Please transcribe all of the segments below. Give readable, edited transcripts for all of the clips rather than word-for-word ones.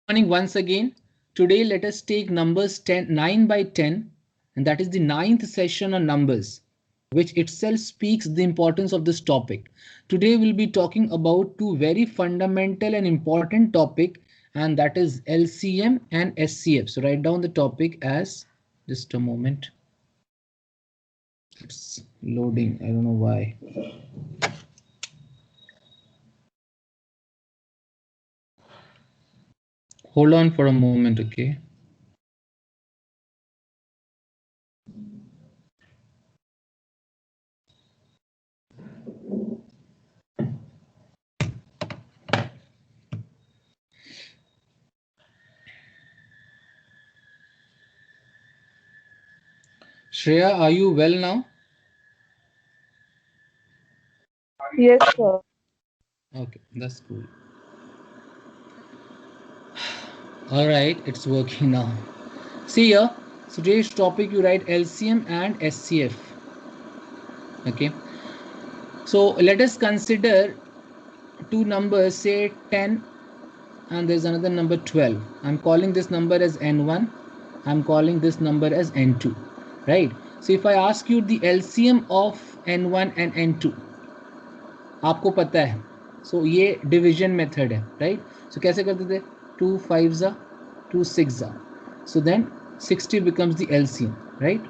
Morning once again. Today let us take numbers 9 by 10, and that is the ninth session on numbers, which itself speaks the importance of this topic. Today we'll be talking about two very fundamental and important topic, and that is LCM and SCF. So write down the topic as, just a moment. It's loading. I don't know why. Hold on for a moment, okay? Shreya, are you well now? Yes, sir. Okay, that's cool. All right, it's working now. See here, so today's topic you write LCM and SCF. Okay, so let us consider two numbers, say 10 and there's another number 12. I'm calling this number as N1. I'm calling this number as N2. Right? So if I ask you the LCM of N1 and N2, आपको पता है, so ये division method है, right? So कैसे करते थे? 2 5s are 2 6s are. So then 60 becomes the LCM, right?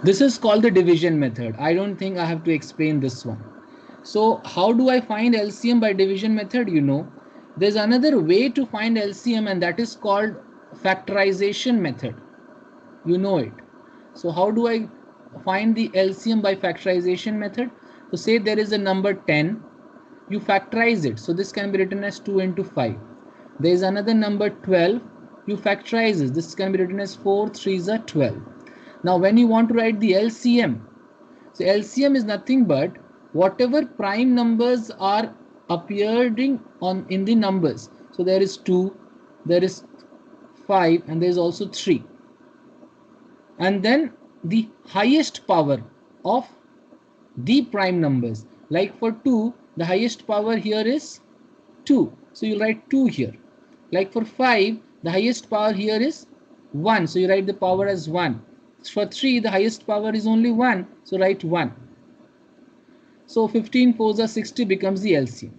This is called the division method. I don't think I have to explain this one. So how do I find LCM by division method? You know, there's another way to find LCM, and that is called factorization method. You know it. So how do I find the LCM by factorization method? So say there is a number 10, you factorize it. So this can be written as 2 into 5. There is another number 12, you factorize it. This can be written as 4 3s are 12. Now when you want to write the LCM, so LCM is nothing but whatever prime numbers are appearing on in the numbers. So there is 2, there is 5, and there is also 3. And then the highest power of the prime numbers. Like for 2, the highest power here is 2. So you write 2 here. Like for 5, the highest power here is 1. So you write the power as 1. For 3, the highest power is only 1. So write 1. So 15 4s are 60 becomes the LCM.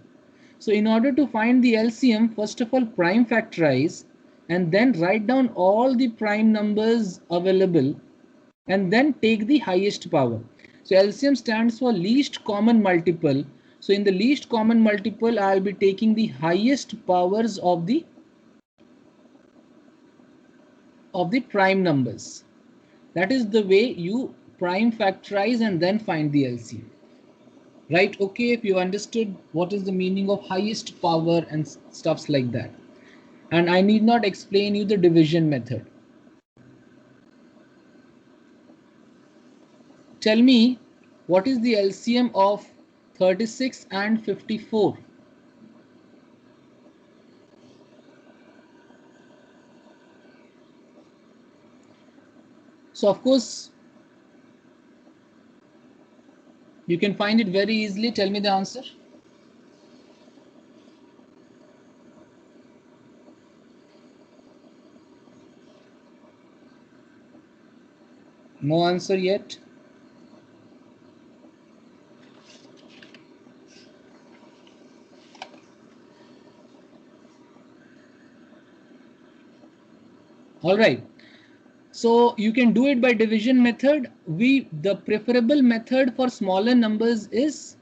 So in order to find the LCM, first of all prime factorize and then write down all the prime numbers available and then take the highest power. So LCM stands for least common multiple. So in the least common multiple, I'll be taking the highest powers of the prime numbers. That is the way you prime factorize and then find the LCM. Right? Okay, if you understood what is the meaning of highest power and stuffs like that. And I need not explain you the division method. Tell me, what is the LCM of 36 and 54? So of course, you can find it very easily. Tell me the answer. No answer yet. All right. So you can do it by division method. The preferable method for smaller numbers is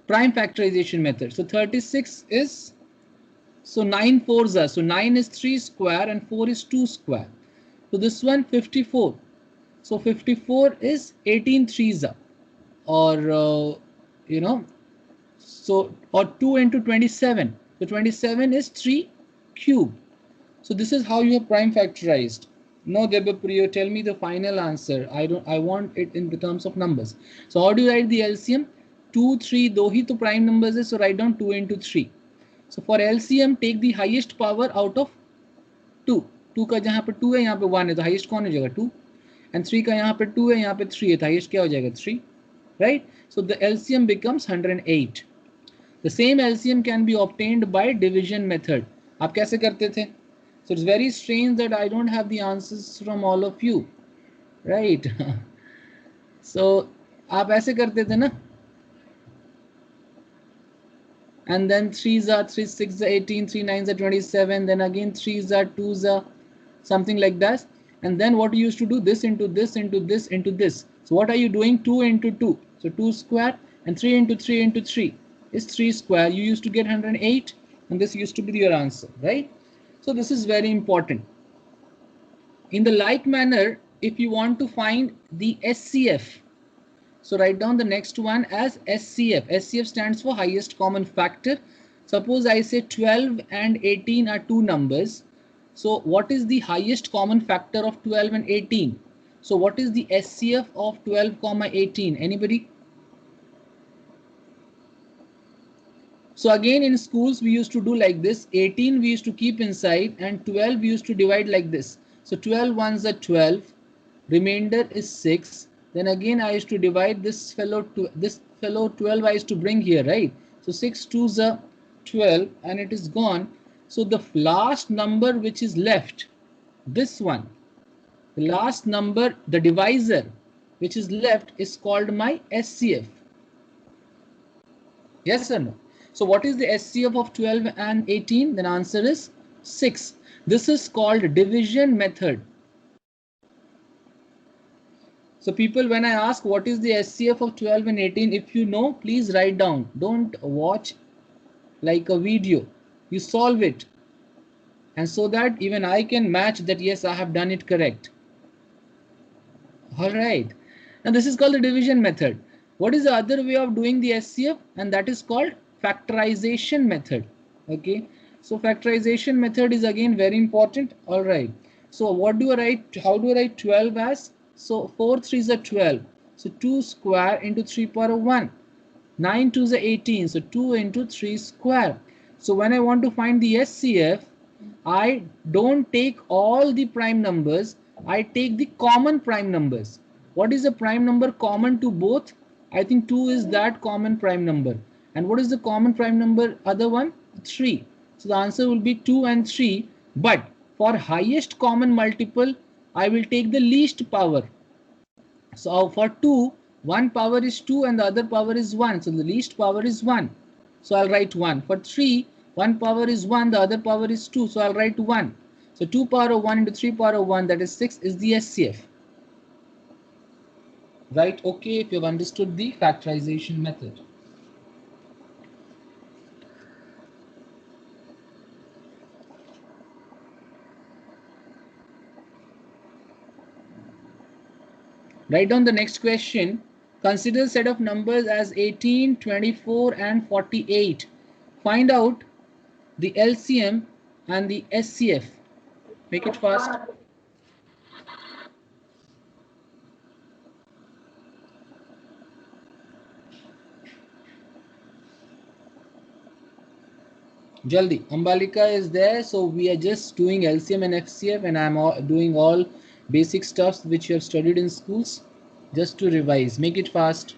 prime factorization method. So 36 is, so 9 4s are, so 9 is 3 square and 4 is 2 square. So this one 54. So 54 is 18 3s are, or you know, so or 2 into 27. So 27 is 3 cube. So this is how you have prime factorized. No, Debapriyo, tell me the final answer. I want it in the terms of numbers. So how do you write the LCM? 2 3 दो ही तो prime numbers है, so write down 2 into 3. So for LCM take the highest power out of 2. 2 का जहाँ पे 2 है यहाँ पे 1 है, तो highest कौन हो जाएगा 2. And 3 का यहाँ पे 2 है यहाँ पे 3 है, तो highest क्या हो जाएगा 3. Right? So the LCM becomes 108. The same LCM can be obtained by division method. आप कैसे करते थे? So it's very strange that I don't have the answers from all of you, right? So आप ऐसे करते थे ना, and then 3s are 3, 6s are 18, 3 9s are 27, then again 3s are 2s are something like that, and then what you used to do, this into this into this into this. So what are you doing? 2 into 2, so 2 square, and 3 into 3 into 3 is 3 square. You used to get 108, and this used to be your answer, right? So this is very important. In the like manner, if you want to find the SCF, so write down the next one as SCF. SCF stands for highest common factor. Suppose I say 12 and 18 are two numbers. So what is the highest common factor of 12 and 18? So what is the SCF of 12, 18? Anybody? So again, in schools, we used to do like this. 18 we used to keep inside, and 12 we used to divide like this. So 12 ones are 12, remainder is 6. Then again I used to divide this fellow 12 I used to bring here, right? So 6 twos are 12, and it is gone. So the last number which is left, this one, the last number, the divisor which is left, is called my SCF. Yes or no? So what is the SCF of 12 and 18? Then answer is 6. This is called division method. So people, when I ask what is the SCF of 12 and 18, if you know, please write down. Don't watch like a video. You solve it. And so that even I can match that, yes, I have done it correct. All right. Now this is called the division method. What is the other way of doing the SCF? And that is called factorization method. Okay. So factorization method is again very important. All right. So what do I write? How do I write 12 as? So 4 3s are 12. So 2 square into 3 power of 1. 9 2s are 18. So 2 into 3 square. So when I want to find the SCF, I don't take all the prime numbers. I take the common prime numbers. What is the prime number common to both? I think 2 is that common prime number. And what is the common prime number other one? 3. So the answer will be 2 and 3. But for highest common multiple, I will take the least power. So for 2, one power is 2 and the other power is 1. So the least power is 1. So I'll write 1. For 3, one power is 1, the other power is 2. So I'll write 1. So 2 power of 1 into 3 power of 1, that is 6, is the SCF. Right? Okay, if you've understood the factorization method. Write down the next question. Consider a set of numbers as 18, 24, and 48. Find out the LCM and the SCF. Make it fast. Jaldi. Ambalika is there, so we are just doing LCM and FCF, and I'm doing all basic stuffs which you have studied in schools, just to revise. Make it fast.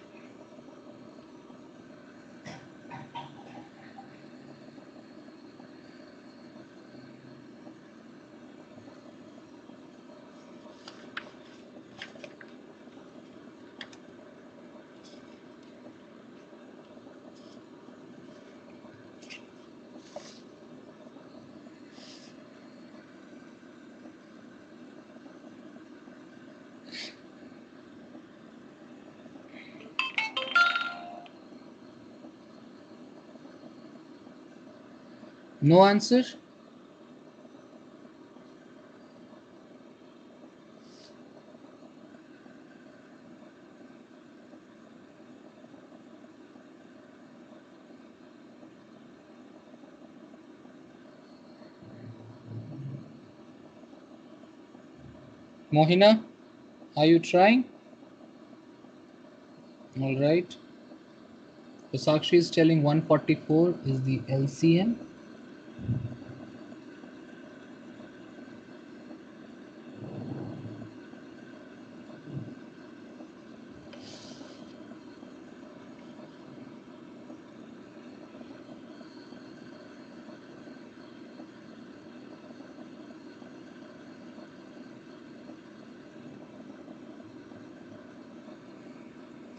No answer? Mohina, are you trying? All right. So Sakshi is telling 144 is the LCM.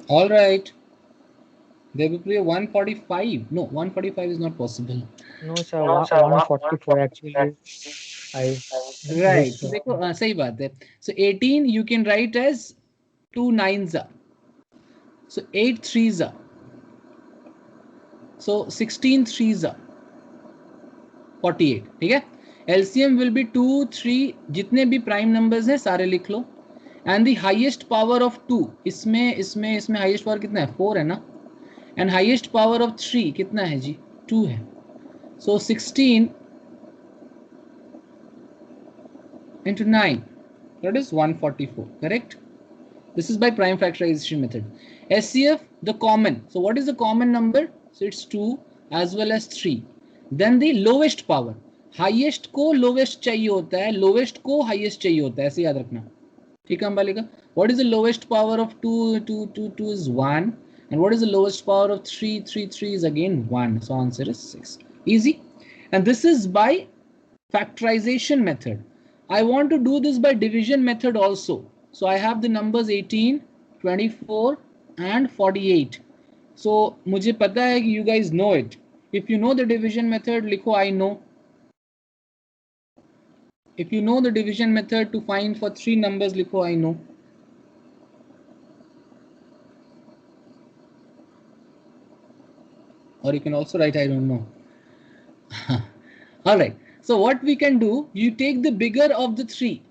All right. Devapriya, 145. No, 145 is not possible. No, sir. 144 actually. I Right. missed. So देखो सही बात है. So 18 you can write as 2 nines are. So 8 threes are. So 16 threes are 48. ठीक है. LCM will be 2, 3. जितने भी prime numbers हैं सारे लिख लो. And the highest power of 2. इसमें highest power कितना है? 4 है ना. And highest power of 3 कितना है जी? 2 है. So 16 into 9, that is 144, correct? This is by prime factorization method. SCF, the common. So what is the common number? So it's 2 as well as 3. Then the lowest power. Highest को lowest चाहिए होता है, lowest को highest चाहिए होता है, ऐसे याद रखना. ठीक है Ambalika? What is the lowest power of 2? 2 is 1. And what is the lowest power of 3? 3 is again 1. So answer is 6. Easy. And this is by factorization method. I want to do this by division method also. So I have the numbers 18, 24 and 48. So मुझे पता है कि you guys know it. If you know the division method, लिखो I know. If you know the division method to find for 3 numbers, लिखो I know. Or you can also write I don't know. All right. So what we can do, you take the bigger of the 3.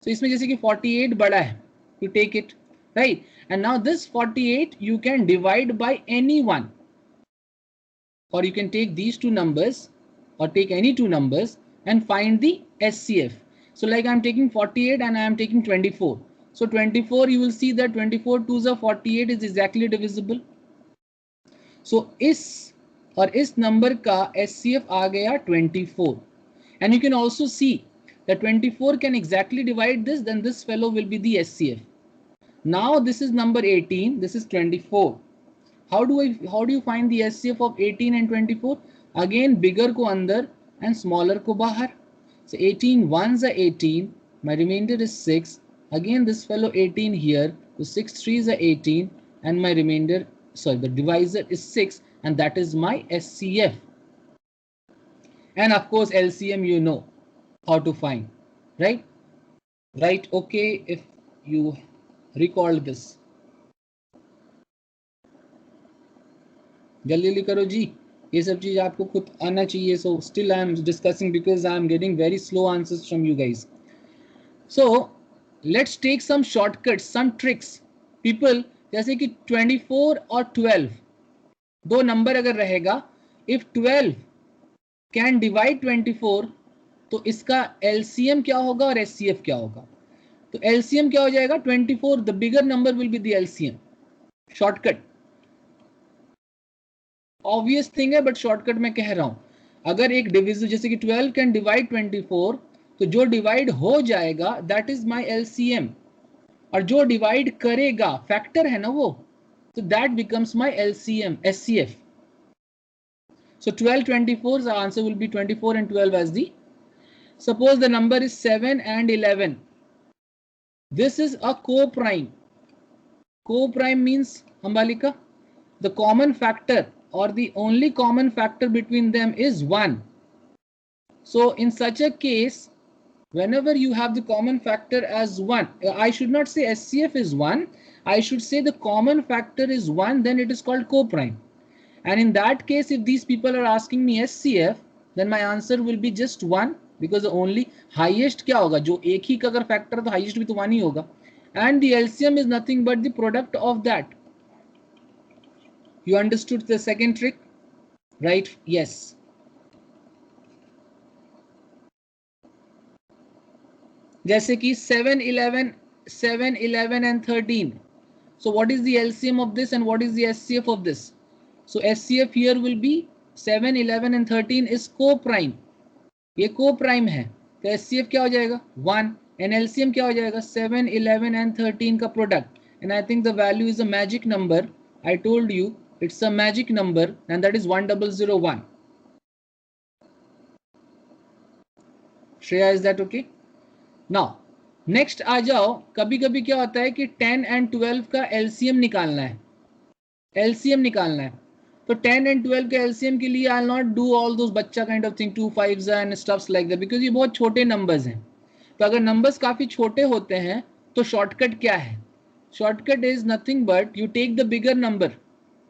So इसमें जैसे कि 48 बड़ा है, you take it, right? And now this 48 you can divide by any one, or you can take these two numbers or take any two numbers and find the SCF. So like I'm taking 48 and I am taking 24. So 24, you will see that 24 2s are 48 is exactly divisible. So इस और इस number का SCF आ गया 24. And you can also see that 24 can exactly divide this, then this fellow will be the SCF. Now this is number 18, this is 24. How do you find the SCF of 18 and 24? Again bigger को अंदर and smaller को बाहर. So 18 ones are 18, my remainder is 6. Again this fellow 18 here, so 6 threes are 18 and my remainder, sorry, the divisor is 6 and that is my SCF. And of course LCM you know how to find, right? Right, okay, if you recall this. जल्दी जल्दी करो जी, ये सब चीज आपको खुद आना चाहिए. So still I am discussing because I am getting very slow answers from you guys. So let's take some shortcuts, some tricks. People, जैसे कि 24 और 12 दो नंबर अगर रहेगा, if 12 can divide 24 तो इसका LCM क्या होगा और SCF क्या होगा? तो LCM क्या हो जाएगा? 24, the bigger number will be the LCM. Shortcut. Obvious thing है, but shortcut मैं कह रहा हूं. अगर एक डिविजन जैसे कि 12 can divide 24, तो जो डिवाइड हो जाएगा that is my LCM. और जो डिवाइड करेगा फैक्टर है ना वो, तो that becomes my LCM, SCF. So 12, 24, the answer will be 24 and 12 as the. Suppose the number is 7 and 11. This is a co-prime. Co-prime means, Ambalika, the common factor or the only common factor between them is 1. So in such a case, whenever you have the common factor as 1, I should not say SCF is 1, I should say the common factor is 1, then it is called co-prime. And in that case, if these people are asking me SCF, then my answer will be just 1, because the only highest क्या होगा, जो एक ही का अगर factor तो highest भी तो 1 ही होगा. And the LCM is nothing but the product of that. You understood the second trick, right? Yes. जैसे कि 7, 11, 7, 11 and 13. So what is the LCM of this and what is the SCF of this? So SCF here will be 7, 11 and 13 is co-prime. ये co-prime है, तो SCF क्या हो जाएगा? 1. And LCM क्या हो जाएगा? 7, 11 and 13 का product. And I think the value is a magic number. I told you it's a magic number and that is 1001. Shreya, is that okay? Now next आ जाओ, कभी कभी क्या होता है कि 10 एंड 12 का एलसीएम निकालना है, एलसीएम निकालना है। तो 10 एंड 12 के एलसीएम के लिए I will not do all those बच्चा kind of thing 2 5s and stuffs like that, because ये बहुत छोटे नंबर्स हैं। तो अगर नंबर्स काफी छोटे होते हैं तो शॉर्टकट क्या है? Shortcut is nothing but you take the bigger number.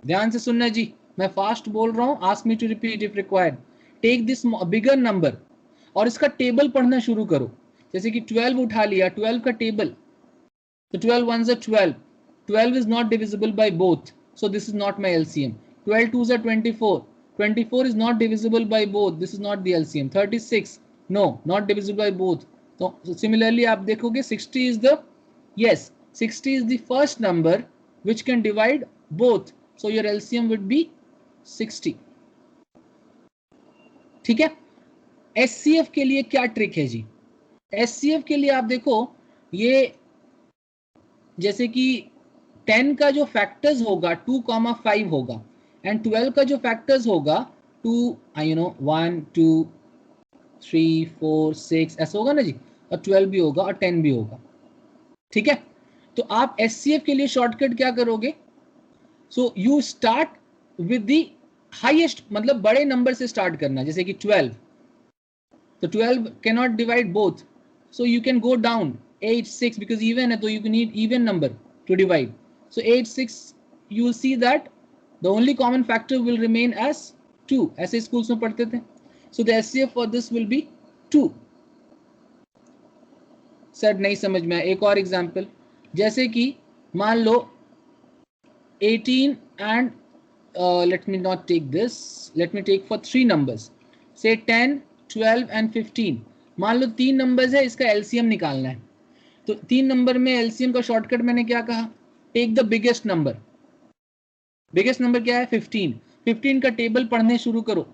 ध्यान से सुनना जी, मैं फास्ट बोल रहा हूं, ask me to repeat if required. Take this bigger number और इसका टेबल पढ़ना शुरू करो। जैसे कि 12 उठा लिया, 12 का टेबल, तो 12 ones are 12, 12 is not divisible by both, so this is not my LCM. 12 twos are 24, 24 is not divisible by both, this is not the LCM. 36, no, not divisible by both. So similarly आप देखोगे 60 is the, yes, 60 is the first number which can divide both, so your LCM would be 60. ठीक है। SCF के लिए क्या trick है जी? SCF के लिए आप देखो, ये जैसे कि 10 का जो फैक्टर्स होगा 2,5 होगा, एंड 12 का जो फैक्टर्स होगा 2 1 2 3 4 6 ऐसा होगा ना जी, और 12 भी होगा और 10 भी होगा। ठीक है, तो आप SCF के लिए शॉर्टकट क्या करोगे? So you start with the highest, मतलब बड़े नंबर से स्टार्ट करना, जैसे कि 12, तो 12 cannot divide both, so you can go down 8 6 because even है, तो you need even number to divide. So 8 6, you will see that the only common factor will remain as 2. ऐसे schools में पढ़ते थे. So the SCF for this will be 2. Sir नहीं समझ में आया, एक और एग्जाम्पल, जैसे कि मान लो 18 and let me not take this, let me take for 3 numbers, say 10 12 and 15. मान लो 3 नंबर्स है, इसका एलसीएम निकालना है। तो 3 नंबर में एलसीएम का शॉर्टकट मैंने क्या कहा? Take the biggest number. Biggest number क्या है? 15। 15 का टेबल पढ़ने शुरू करो,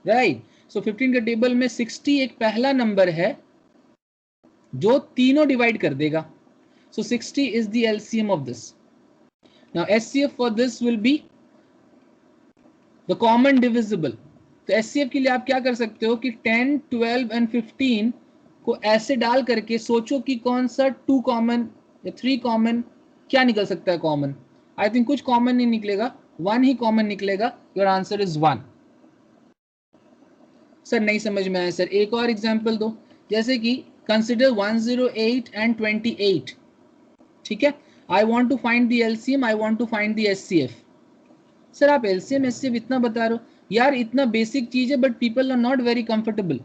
राइट। सो 15 का टेबल में 60 एक पहला नंबर है जो तीनों डिवाइड कर देगा। सो 60 is the LCM of this. Now HCF for this will be the common divisible. तो एचसीएफ के लिए आप क्या कर सकते हो कि 10 12 एंड 15 को ऐसे डाल करके सोचो कि कौन सा 2 कॉमन या 3 कॉमन, क्या निकल सकता है कॉमन? आई थिंक कुछ कॉमन नहीं निकलेगा, 1 ही कॉमन निकलेगा। Your answer is 1। सर नहीं समझ में आया सर, एक और एग्जांपल दो। जैसे कि कंसिडर 108 एंड 28। ठीक है, I want to find the LCM, I want to find the HCF. Sir आप एलसीएम एचसीएफ इतना बता रहे हो यार, इतना बेसिक चीज है, but people are not very comfortable,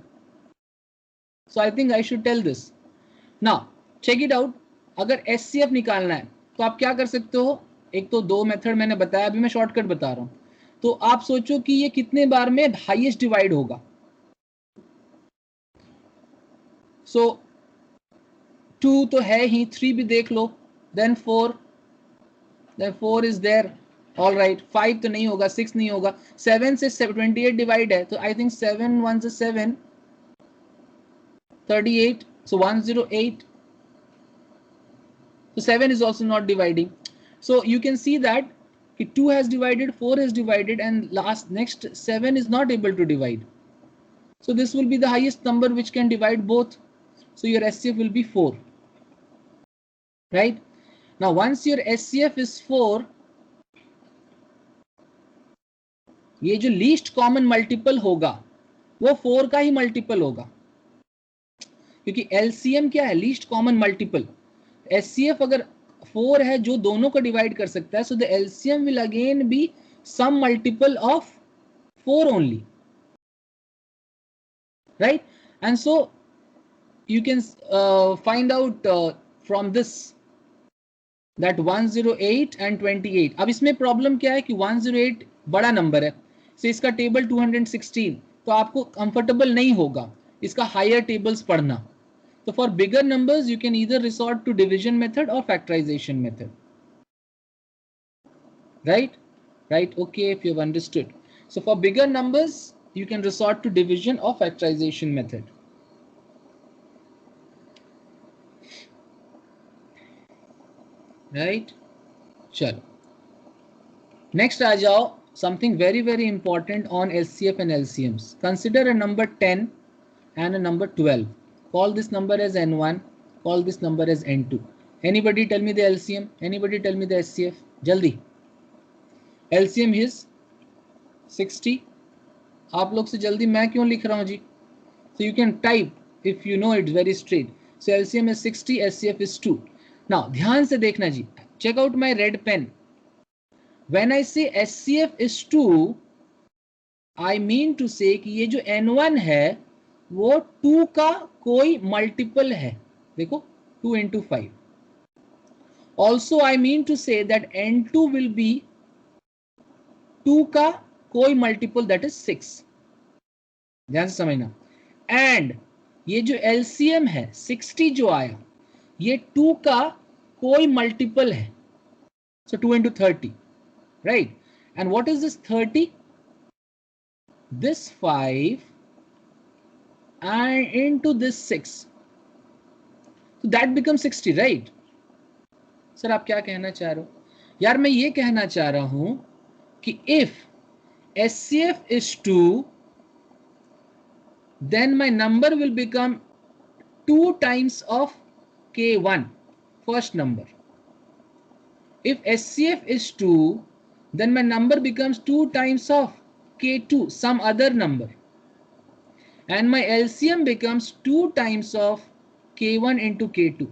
so I think I should tell this. Now check it out. अगर एचसीएफ निकालना है तो आप क्या कर सकते हो? एक तो 2 मेथड मैंने बताया, अभी मैं शॉर्टकट बता रहा हूं। तो आप सोचो कि ये कितने बार में हाईएस्ट डिवाइड होगा। सो 2 तो है ही, 3 भी देख लो, then 4 is there, all right. 5 तो नहीं होगा, 6 नहीं होगा, 7 से 28 डिवाइड है, तो आई थिंक 7 1 से 7 38, so 108. So 7 is also not dividing. So you can see that 2 has divided, 4 has divided, and next 7 is not able to divide. So this will be the highest number which can divide both. So your SCF will be 4. Right? Now once your SCF is 4, ये जो least common multiple होगा वो 4 का ही multiple होगा, क्योंकि LCM क्या है? Least common multiple. SCF अगर 4 है जो दोनों को डिवाइड कर सकता है, so the LCM will again be some multiple of 4 only, right? And so you can find out from this that 108 and 28. अब इसमें प्रॉब्लम क्या है कि 108 बड़ा नंबर है, so इसका टेबल 216, तो आपको कंफर्टेबल नहीं होगा इसका हायर टेबल्स पढ़ना। So for bigger numbers, you can either resort to division method or factorization method. Right? Right. Okay, if you've understood. So for bigger numbers, you can resort to division or factorization method. Right? Chalo. Next आ जाओ, something very very important on LCF and LCMs. Consider a number 10 and a number 12. Call this number as N1. Call this number as N2. Anybody tell me the LCM? Anybody tell me the SCF? Jaldi. LCM is 60. आप लोग से जल्दी मैं क्यों लिख रहा हूँ जी? So you can type if you know it's very straight. So LCM is 60, SCF is 2. Now ध्यान से देखना जी. Check out my red pen. When I say SCF is 2, I mean to say कि ये जो N1 है वो 2 का कोई मल्टीपल है. देखो 2 into 5. Also I mean to say that N2 will be 2 का कोई मल्टीपल, that is 6. ध्यान से समझना. And ये जो LCM है 60 जो आया ये 2 का कोई मल्टीपल है. So 2 into 30. Right? And what is this 30? This 5 and into this 6. So that becomes 60, right? Sir आप क्या कहना चाह रहे हो? यार मैं ये कहना चाह रहा हूं कि if SCF is 2, then my number will become 2 times of K1, first number. If SCF is 2, then my number becomes 2 times of K2, some other number. And my LCM becomes 2 times of K1 into K2.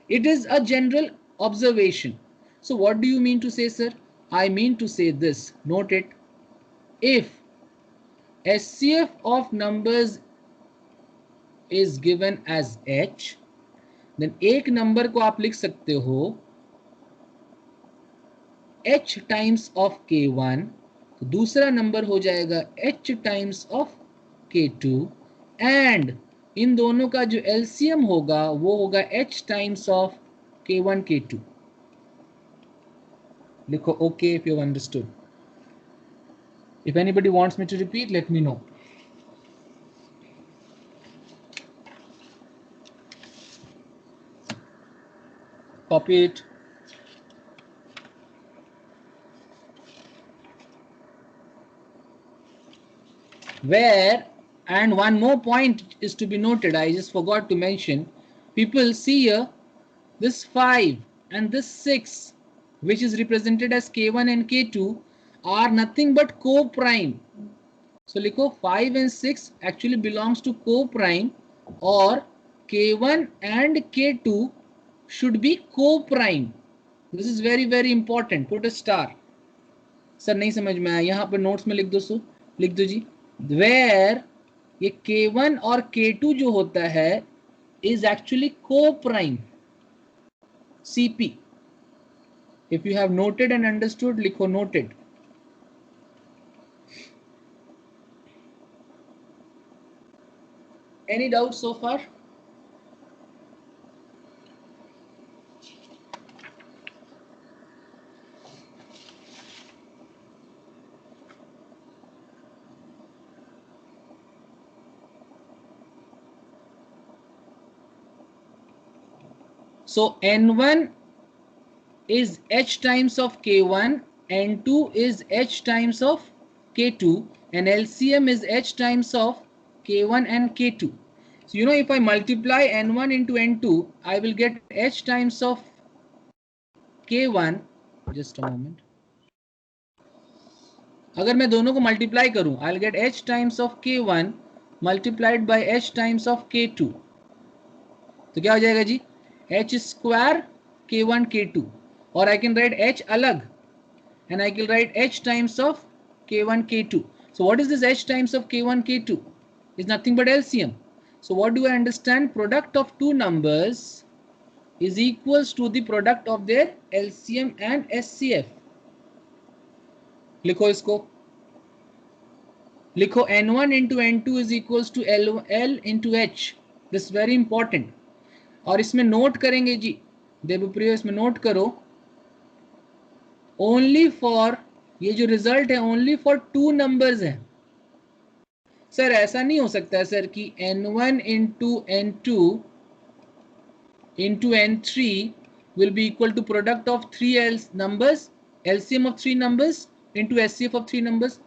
It is a general observation. So what do you mean to say, sir? I mean to say this. Note it. If SCF of numbers is given as H, then एक number को आप लिख सकते हो H times of K1, तो दूसरा number हो जाएगा H times of K2, and इन दोनों का जो LCM होगा वो होगा H times of K1 K2. लिखो okay if you have understood. If anybody wants me to repeat, let me know. Copy it. Where, and one more point is to be noted, I just forgot to mention. People see here this 5 and this 6, which is represented as K1 and K2, are nothing but co-prime. So likho 5 and 6 actually belongs to co-prime, or K1 and K2 should be co-prime. This is very very important. Put a star. Sir नहीं समझ में आया, यहाँ पर notes में लिख दो. सो लिख दो जी. Where ये K1 और K2 जो होता है is actually co-prime. CP. If you have noted and understood, लिखो noted. Any doubts so far? So N1 is H times of K1, N2 is H times of K2, and LCM is H times of K1 and K2. So you know, if I multiply N1 into N2, I will get H times of K1. Just a moment. अगर मैं दोनों को multiply करूं, I'll get H times of K1 multiplied by H times of K2. तो क्या हो जाएगा जी? H square K1 K2, or I can write H alag, and I can write H times of K1 K2. So what is this H times of K1 K2? Is nothing but LCM. So what do I understand? Product of two numbers is equals to the product of their LCM and SCF. लिखो इसको. लिखो N1 into N2 is equals to L into H. This is very important. और इसमें note करेंगे जी, देवप्रिय इसमें note करो, only for, ये जो रिजल्ट है ओनली फॉर टू नंबर्स है. सर ऐसा नहीं हो सकता है सर कि N1 into N2 into N3 will be equal to product of three numbers, LCM of three numbers into SCF of three numbers.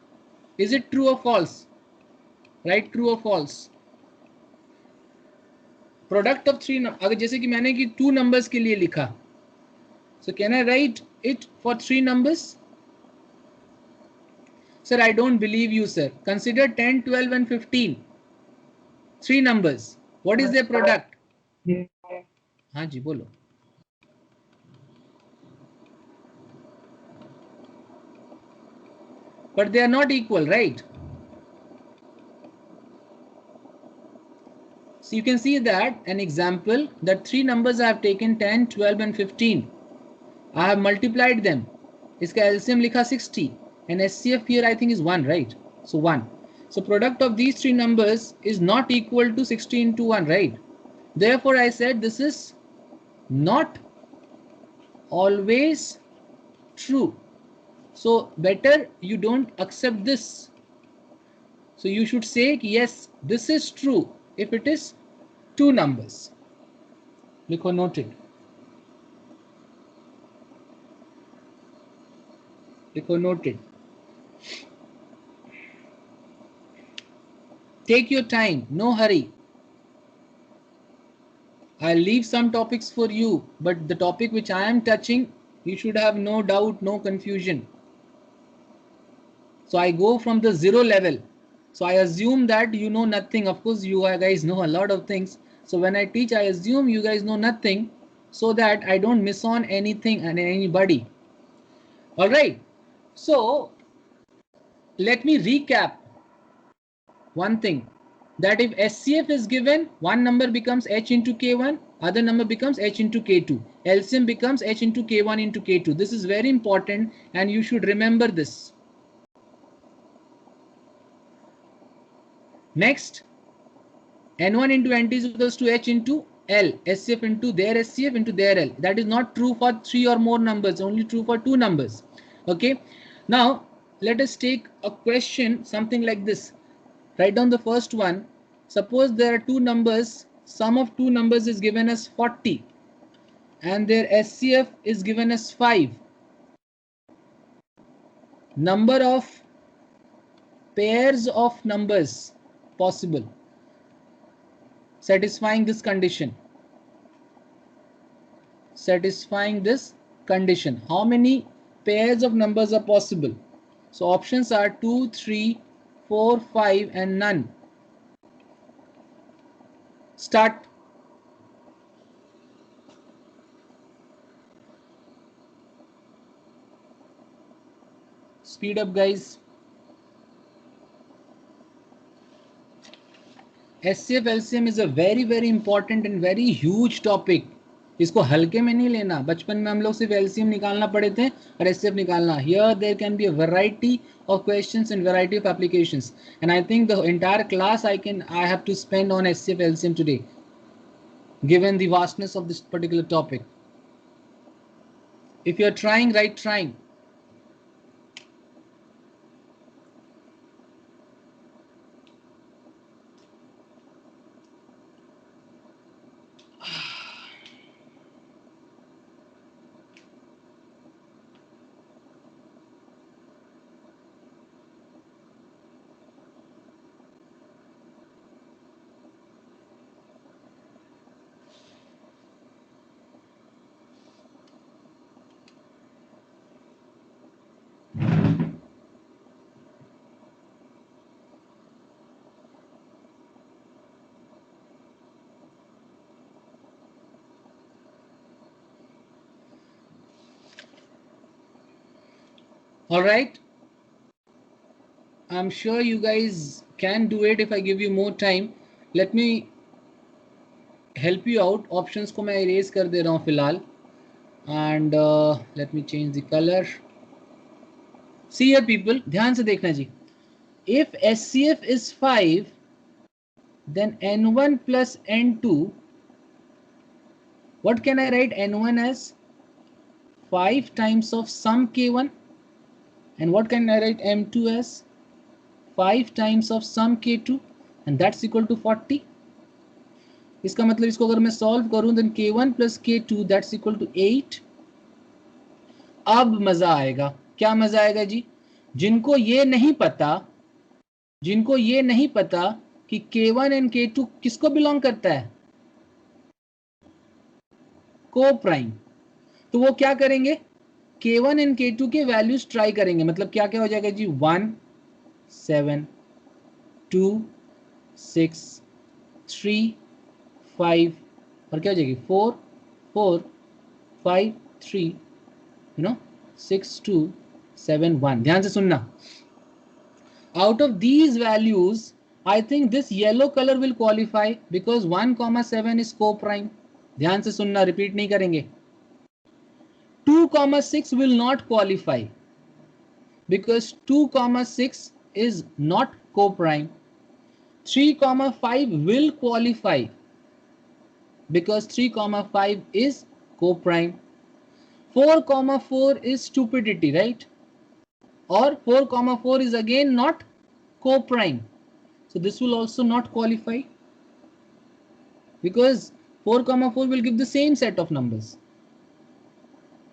Is it true or false? Right true और false. Product of three, अगर जैसे कि मैंने कि 2 numbers के लिए लिखा, so can I write it for 3 numbers? Sir, I don't believe you, sir. Consider 10, 12 and 15. 3 numbers. What is their product? हाँ जी बोलो. But they are not equal, right? So you can see that an example that 3 numbers I have taken 10, 12 and 15. I have multiplied them. इसका LCM लिखा 60 and SCF here I think is 1, right? So 1. So product of these 3 numbers is not equal to 60 into 1, right? Therefore I said this is not always true. So better you don't accept this. So you should say yes, this is true if it is 2 numbers. लिखो noted. लिखो noted. Take your time, no hurry. I'll leave some topics for you, but the topic which I am touching, you should have no doubt, no confusion. So I go from the 0 level. So I assume that you know nothing. Of course, you guys know a lot of things. So when I teach, I assume you guys know nothing so that I don't miss on anything and anybody. All right. So let me recap one thing, that if SCF is given, one number becomes H into K1, other number becomes H into K2. LCM becomes H into K1 into K2. This is very important and you should remember this. Next, N1 into NT is equals to H into L, SCF into their SCF into their L. That is not true for 3 or more numbers, only true for 2 numbers. Okay. Now, let us take a question, something like this. Write down the first one. Suppose there are 2 numbers, sum of 2 numbers is given as 40 and their SCF is given as 5. Number of pairs of numbers possible satisfying this condition. Satisfying this condition. How many pairs of numbers are possible? So options are 2, 3, 4, 5 and none. Start. Speed up, guys. SCF LCM is a very important and very huge topic. इसको हल्के में नहीं लेना. बचपन में हम लोग सिर्फ LCM निकालना पड़े थे और SCF निकालना. Here there can be a variety of questions and variety of applications. And I think the entire class I have to spend on SCF LCM today, given the vastness of this particular topic. If you are trying, right, trying. All right. I'm sure you guys can do it if I give you more time. Let me help you out. Options को मैं erase कर दे रहा हूँ फिलहाल. And let me change the color. See here, people. ध्यान से देखना जी. If SCF is 5, then N1 plus N2. What can I write N1 as? 5 times of sum K1. And what can I write M2 as? 5 times of sum K2. And that's equal to 40. इसका मतलब इसको अगर मैं solve करूं, then K1 plus K2 that's equal to 8. अब मजा आएगा. क्या मजा आएगा जी? जिनको ये नहीं पता जिनको ये नहीं पता कि K1 एंड K2 किसको बिलोंग करता है, को प्राइम, तो वो क्या करेंगे, K1 एंड K2 के वैल्यूज ट्राई करेंगे। मतलब क्या क्या हो जाएगा जी, 1 7 2 6 3 5 और क्या हो जाएगी 4 4 5 3 6 2 7 1। ध्यान से सुनना, out of these values I think this yellow color will qualify because 1,7 is co-prime। ध्यान से सुनना, रिपीट नहीं करेंगे। 2,6 will not qualify because 2,6 is not co-prime। 3,5 will qualify because 3,5 is co-prime। 4,4 is stupidity, right? Or 4,4 is again not co-prime, so this will also not qualify because 4,4 will give the same set of numbers।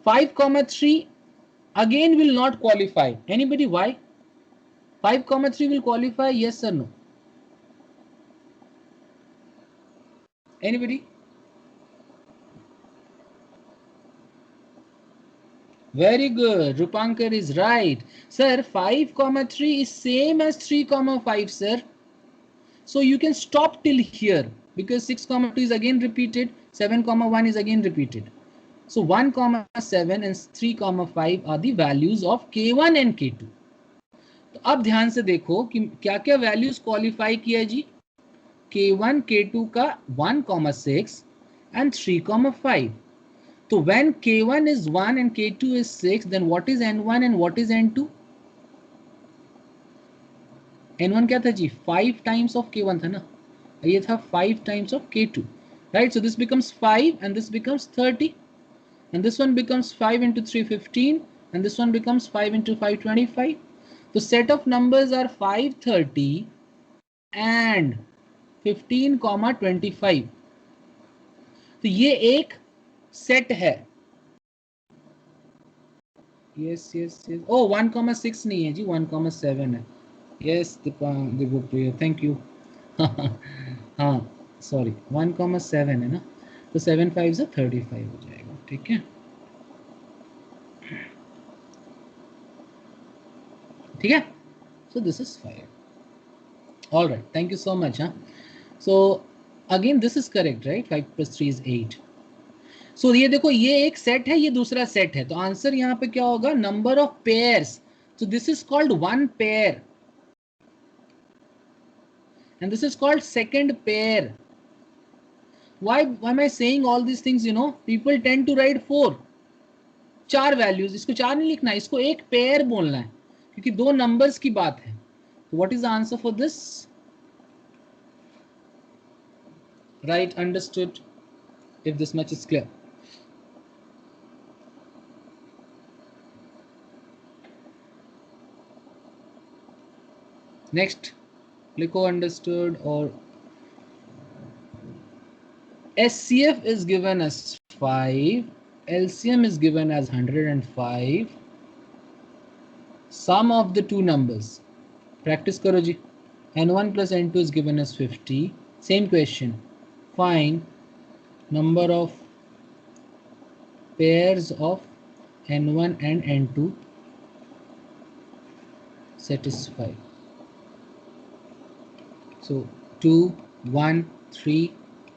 5,3 again will not qualify। Anybody, why? 5,3 will qualify, yes or no? Anybody? Very good, Rupankar is right. Sir, 5,3 is same as 3,5, sir. So you can stop till here because 6,2 is again repeated, 7,1 is again repeated. So 1,7 and 3,5 are the values of K1 and K2। तो अब ध्यान से देखो कि क्या क्या values qualify किया जी, K1 K2 का 1,6 and 3,5। तो when K1 is 1 and K2 is 6, then what is N1 and what is N2? N1 क्या था जी, 5 times of K1 था ना, ये था 5 times of K2, right? So this becomes 5 and this becomes 30 and this one becomes 5 into 3 15 and this one becomes 5 into 5 25। the set of numbers are 5 30 and 15, 25। तो ये एक set है। यस यस यस, ओ 1,6 नहीं है जी, 1,7 है। Yes Divyapriya, thank you. हाँ sorry, 1,7 है ना, तो 7 5 से 35 हो जाएगा, ठीक है ठीक है। So this is 5. All right, thank you so much. So again this is correct, right? 5 plus 3 is 8। So ये देखो, ये एक सेट है, ये दूसरा सेट है, तो आंसर यहाँ पे क्या होगा, number of pairs. So this is called one pair and this is called second pair। Why am I saying all these things? People tend to write 4, 4 values, इसको 4 नहीं लिखना है, इसको एक पेयर बोलना है क्योंकि दो नंबर्स की बात है। What is the answer for this? Right, understood, if this much is clear। Next, लिखो understood or SCF is given as 5, LCM is given as 105, sum of the two numbers, practice karo ji, N1 plus N2 is given as 50, same question, find number of pairs of N1 and N2 satisfy। So 2 1 3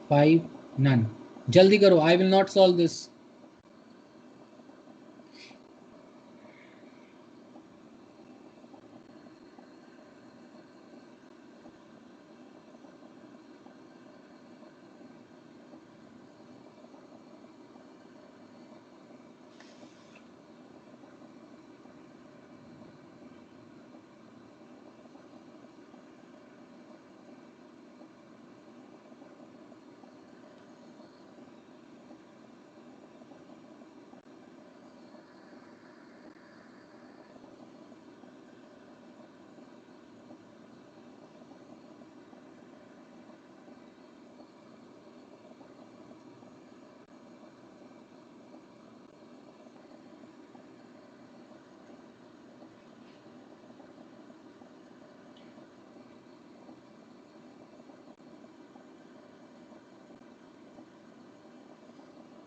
5 none। jaldi karo, I will not solve this।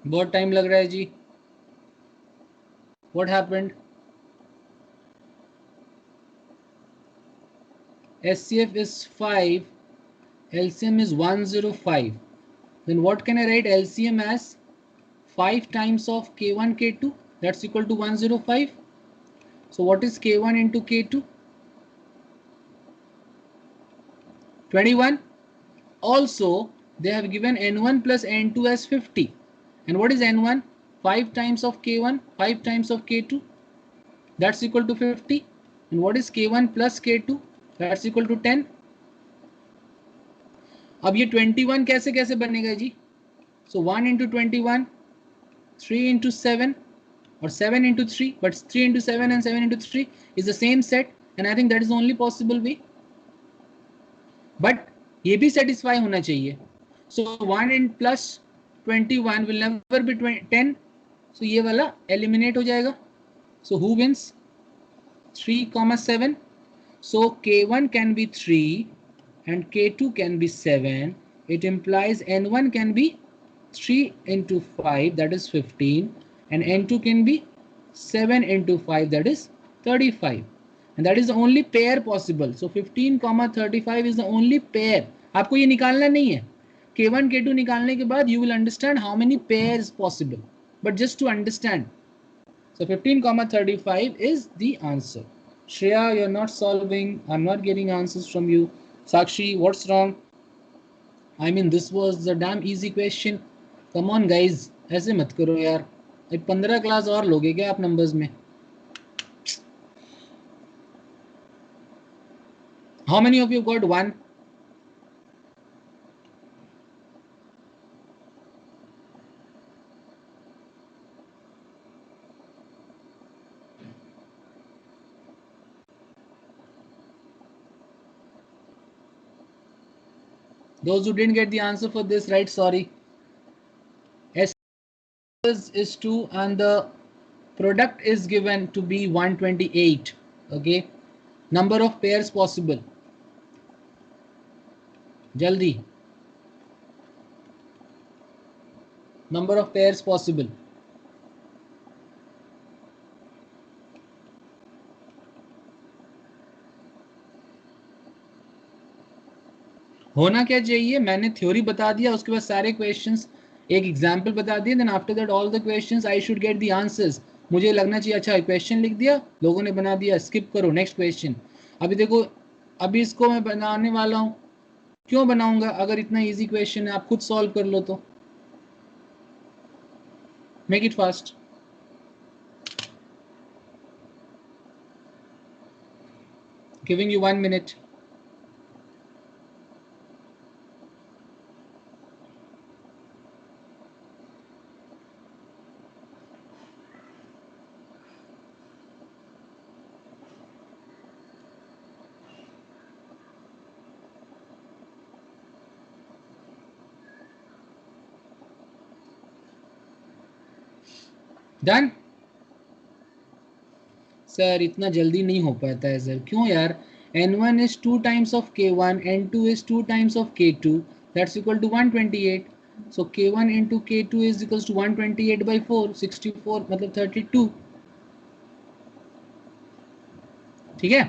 बहुत time लग रहा है जी. What happened? SCF is 5, LCM is 105. Then what can I write LCM as? 5 times of K1 K2, that's equal to 105. So what is K1 into K2? 21. Also they have given N1 plus N2 as 50. And what is N1? 5 times of K1, 5 times of K2, that's equal to 50. And what is K1 plus K2? That's equal to 10. अब ये 21 कैसे कैसे बनेगा जी? So 1 into 21, 3 into 7, or 7 into 3, but 3 into 7 and 7 into 3 is the same set, and I think that is the only possible way. But ये भी satisfy होना चाहिए. So 1 in plus 21 will never be 10. So ये वाला eliminate हो जाएगा. So who wins? 3, 7. So K1 can be 3 and K2 can be 7. It implies N1 can be 3 into 5, that is 15, and N2 can be 7 into 5, that is 35. And that is the only pair possible. So 15, 35 is the only pair. आपको ये निकालना नहीं है. K1, K2 निकालने के बाद you will understand how many pairs possible. But just to understand. So 15, 35 is the answer. Shreya, you're not solving. I'm not getting answers from you. Sakshi, what's wrong? I mean, this was the damn easy question. Come on, guys. ऐसे मत करो यार. 15 class और लोगे क्या आप numbers में? How many of you got 1? Those who didn't get the answer for this, right? Sorry. S is 2 and the product is given to be 128. Okay. Number of pairs possible. Jaldi. Number of pairs possible. होना क्या चाहिए? मैंने theory बता दिया, उसके बाद सारे questions एक एग्जांपल बता दिए, then after that all the questions I should get the answers. मुझे लगना चाहिए अच्छा क्वेश्चन लिख दिया, लोगों ने बना दिया, स्किप करो नेक्स्ट क्वेश्चन. अभी देखो, अभी इसको मैं बनाने वाला हूँ. क्यों बनाऊंगा अगर इतना इजी क्वेश्चन है? आप खुद सॉल्व कर लो. तो make it fast. Giving you 1 minute. Done. Sir इतना जल्दी नहीं हो पाता है सर. क्यों यार? N1 is 2 times of K1, N2 is 2 times of K2, that's equal to 128. So K1 into K2 is equals to 128 by 4, 64 मतलब 32. ठीक है.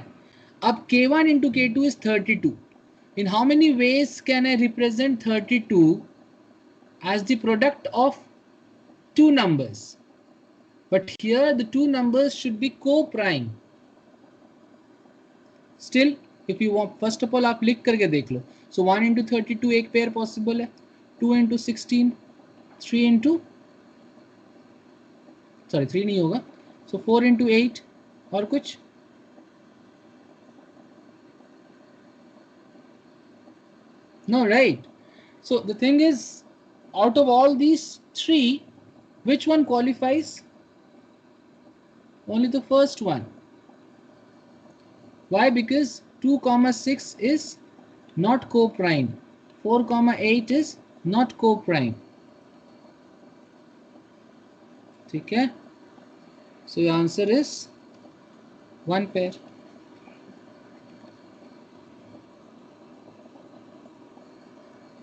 अब K1 into K2 is 32. In how many ways can I represent 32 as the product of two numbers? But here the two numbers should be co-prime. Still, if you want, first of all आप लिख करके देख लो. So 1 into 32 एक pair possible है. 2 into 16, 3 into, sorry 3 नहीं होगा. So 4 into 8 और कुछ. No, right? So the thing is, out of all these three, which one qualifies? Only the first one. Why? Because 2, 6 is not co-prime. 4, 8 is not co-prime. ठीक है. So your answer is 1 pair.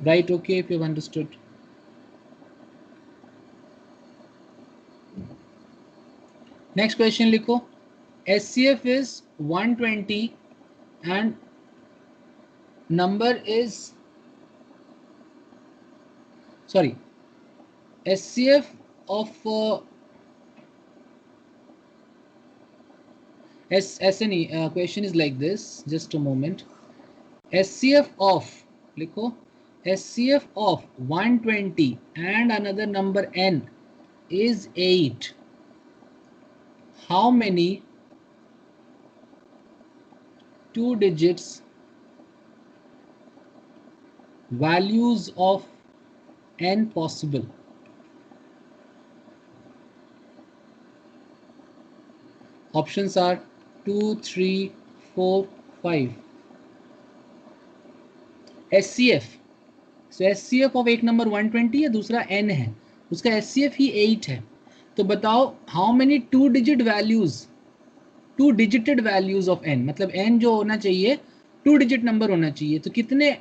Right? Okay, if you've understood. Next question लिखो, SCF is 120 and number is, sorry, SCF of SNE question is like this, just a moment. SCF of, लिखो, SCF of 120 and another number n is 8. How many 2 digits values of n possible? Options are 2, 3, 4, 5. SCF, so SCF of एक number 120 है, दूसरा n है, उसका SCF ही 8 है. तो बताओ how many 2 digit values, 2 डिजिटेड values of n, मतलब n जो होना चाहिए 2 डिजिट नंबर होना चाहिए, तो कितने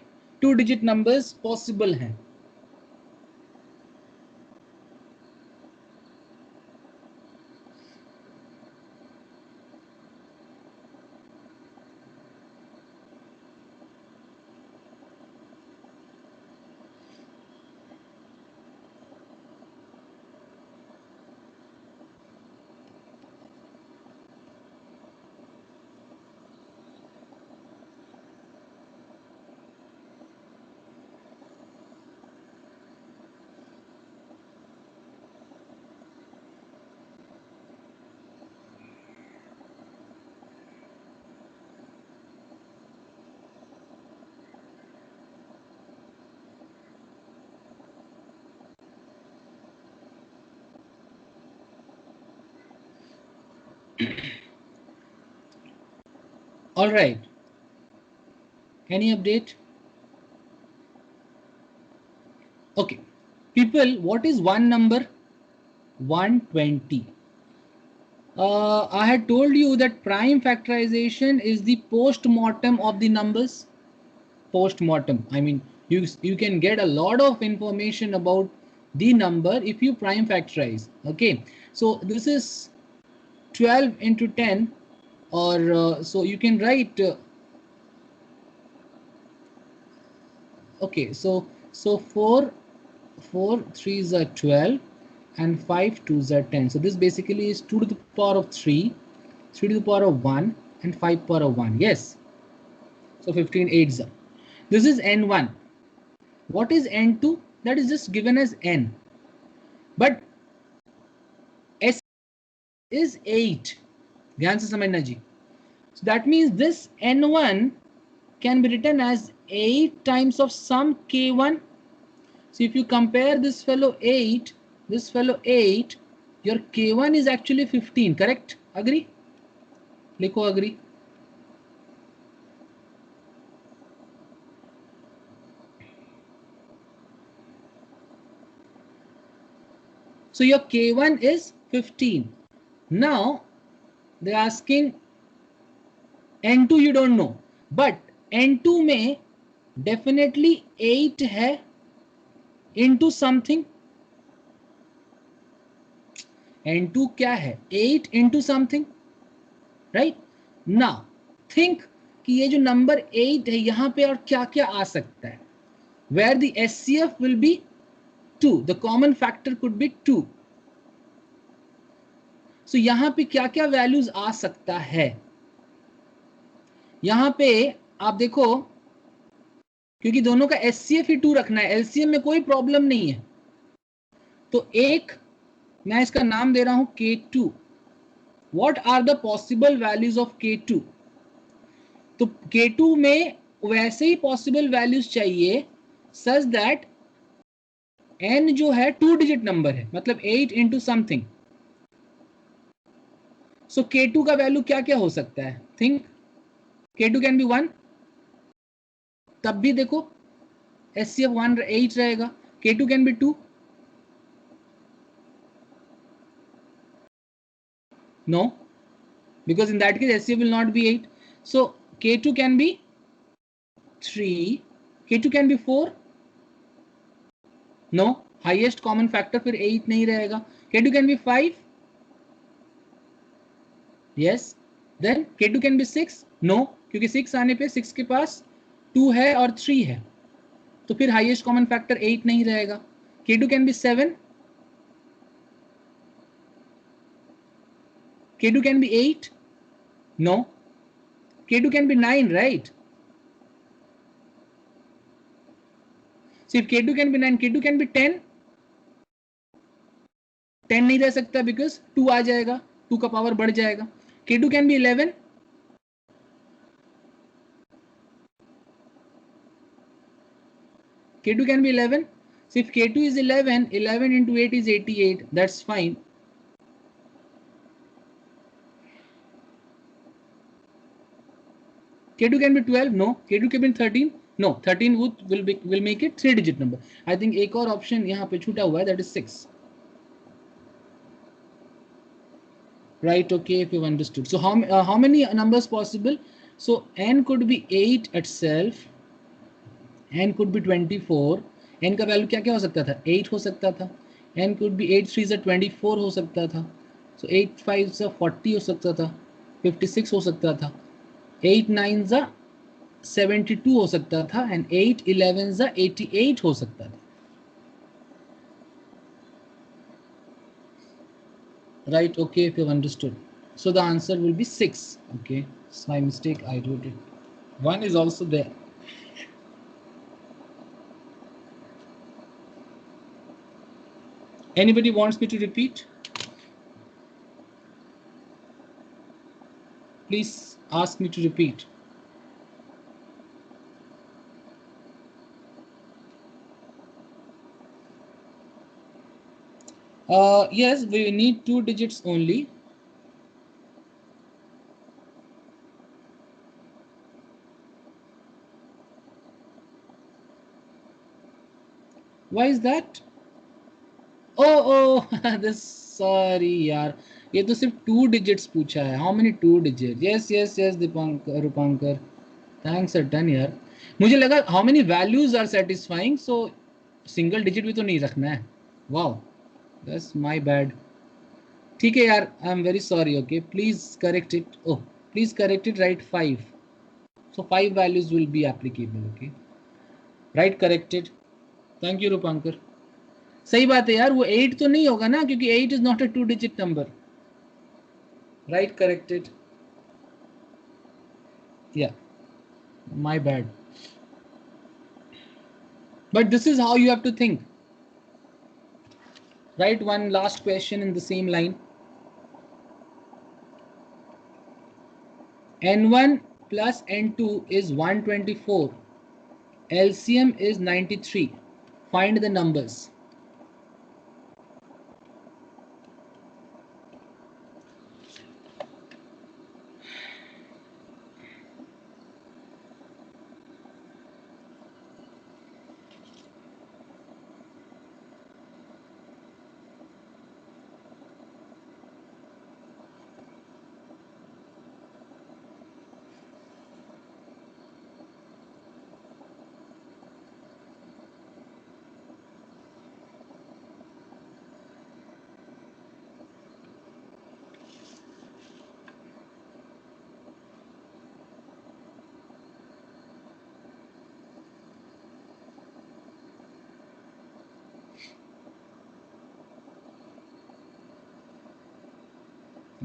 2 डिजिट नंबर्स पॉसिबल हैं? All right. Any update? Okay. People, what is one number? 120. I had told you that prime factorization is the post-mortem of the numbers. Post-mortem, I mean, you can get a lot of information about the number if you prime factorize. Okay, so this is 12 into 10, or so you can write okay, so 4 3s are 12 and 5 2s are 10. So this basically is 2 to the power of 3, 3 to the power of 1 and 5 power of 1. Yes, so 15 8s are. This is n1. What is n2? That is just given as n, but s is 8. ध्यान से समझना जी. So that means this n1 can be written as 8 times of some k1. So if you compare this fellow 8, this fellow 8, your k1 is actually 15, correct? Agree? लिखो agree. So your k1 is 15. Now they're asking n2 you don't know, but n2 में definitely 8 है into something. n2 क्या है? 8 into something, right? Now think कि ये जो number 8 है यहाँ पे और क्या क्या आ सकता है? Where the SCF will be 2, the common factor could be 2. So यहाँ पे क्या क्या values आ सकता है? यहाँ पे आप देखो, क्योंकि दोनों का SCF ही 2 रखना है, LCM में कोई प्रॉब्लम नहीं है, तो एक मैं इसका नाम दे रहा हूं K2. What are the possible values of K2? तो K2 में वैसे ही possible values चाहिए such that n जो है 2 डिजिट नंबर है, मतलब 8 into something. So K2 का वैल्यू क्या क्या हो सकता है? Think. K2 can be 1. तब भी देखो SCF 1 8 रहेगा. K2 can be 2. No, because in that case SCF will not be 8. So K2 can be 3. K2 can be 4. No, highest common factor फिर 8 नहीं रहेगा. K2 can be 5. Yes, then K2 can be 6, no, क्योंकि 6 आने पे 6 के पास 2 है और 3 है, तो फिर हाईएस्ट कॉमन फैक्टर 8 नहीं रहेगा. K2 can B 7, K2 can be 8, no, K2 can be 9, right? So if K2 can be 9, K2 can be 10. 10 नहीं रह सकता because 2 आ जाएगा, 2 का पावर बढ़ जाएगा. K2 can be 11. K2 can be 11. So if K2 is 11, 11 into 8 is 88. That's fine. K2 can be 12. No. K2 can be 13. No. 13 will make it 3-digit number. I think एक और option यहाँ पे छूटा हुआ है, that is 6. Right, okay, if you've understood. So how many numbers possible? So n could be 8 itself, n could be 24. n का value क्या क्या हो सकता था? 8 हो सकता था. n could be 8 3 24 हो सकता था. So 8 5 40 हो सकता था. 56 हो सकता था. 8 9 72 हो सकता था, and 8 11 88 हो सकता था. Right, okay, if you've understood. So the answer will be 6. Okay, it's my mistake, I wrote it. 1 is also there. Anybody wants me to repeat? Please ask me to repeat. Yes, we need 2 digits only. Why is that? Oh, this, sorry यार, ये तो सिर्फ 2 digits पूछा है. How many 2 digits? Yes, Dipankar, रूपांकर, thanks a ton यार. मुझे लगा how many values are satisfying, so single digit भी तो नहीं रखना है. Wow, that's my bad. ठीक है यार, I am very sorry. Okay, please correct it. Oh, please correct it. Write 5. So 5 values will be applicable. Okay, right, corrected. Thank you, रूपांकर. सही बात है यार, वो 8 तो नहीं होगा ना, क्योंकि 8 is not a 2 digit number. Right, corrected. Yeah, my bad. But this is how you have to think. Write one last question in the same line. N1 plus N2 is 124. LCM is 93. Find the numbers.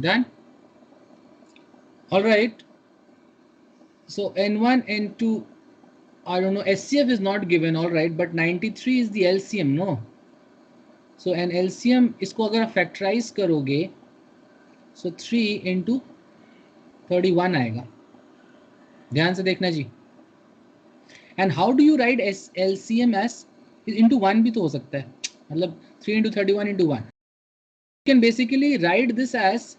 Done? All right. So N1, N2, I don't know, SCF is not given, all right, but 93 is the LCM, no? So an LCM, इसको अगर आप factorize करोगे, so 3 into 31 आएगा. ध्यान से देखना जी. And how do you write LCM as into 1 भी तो हो सकता है, मतलब 3 into 31 into 1. You can basically write this as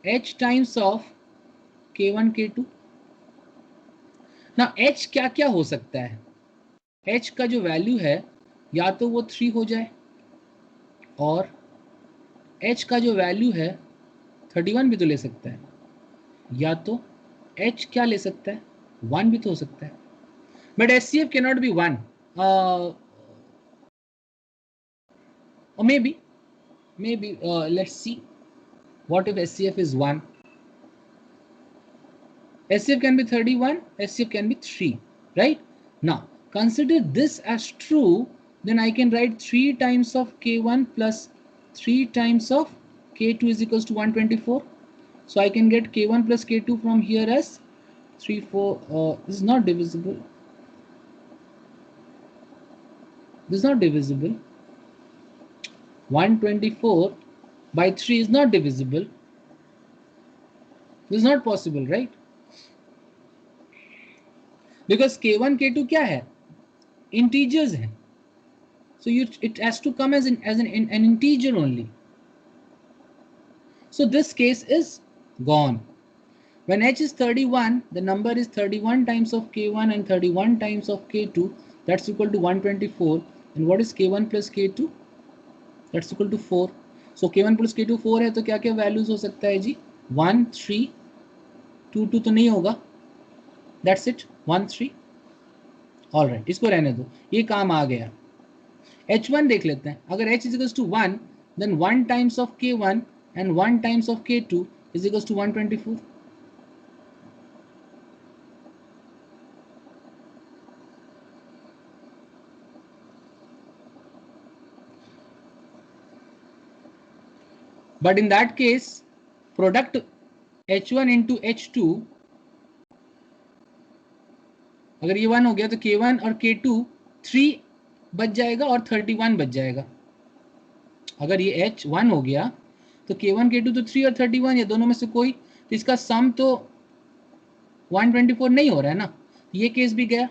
h times of K1 K2. Now h क्या क्या हो सकता है? h का जो वैल्यू है या तो वो 3 हो जाए, और h का जो वैल्यू है 31 भी तो ले सकता है, या तो h क्या ले सकता है, 1 भी तो हो सकता है. But SCF cannot be 1. Or maybe let's see what if SCF is 1. SCF can be 31, SCF can be 3, right? Now, consider this as true, then I can write 3 times of K1 plus 3 times of K2 is equals to 124. So I can get K1 plus K2 from here as 3, 4, this is not divisible. This is not divisible. 124 by 3 is not divisible. This is not possible, right? Because K1, K2 क्या है? Integers है. So it has to come as an integer only. So this case is gone. When h is 31, the number is 31 times of K1 and 31 times of K2. That's equal to 124. And what is K1 plus K2? That's equal to 4. So K1 plus K2 4 है तो क्या क्या values हो सकता है जी? 1, 3, 2, 2 तो नहीं होगा. That's it. 1, 3. All right. इसको रहने दो. ये काम आ गया. H1 देख लेते हैं. अगर h is equals to 1, then 1 times of K1 and 1 times of K2 is equals to 124. But in that case, product H1 into H2, अगर ये 1 हो गया तो K1 और K2 3 बच जाएगा और 31 बच जाएगा. अगर ये H1 हो गया तो K1 K2 तो 3 और 31, ये दोनों में से कोई, तो इसका सम तो 124 नहीं हो रहा है ना. ये केस भी गया.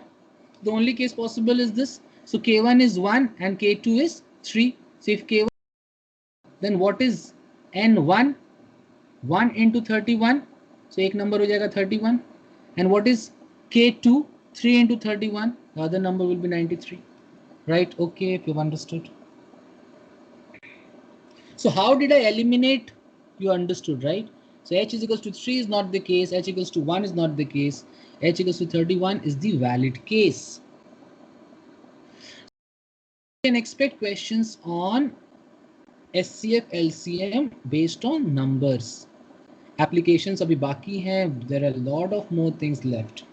The only case possible is this. So K1 is 1 and K2 is 3. So if K1, then what is N1? 1 into 31. So एक number हो जाएगा 31. And what is K2? 3 into 31. The other number will be 93. Right? Okay, if you've understood. So how did I eliminate? You understood, right? So h is equals to 3 is not the case. H equals to 1 is not the case. H equals to 31 is the valid case. You can expect questions on SCF LCM based on numbers. Applications abhi baki hai. There are a lot of more things left.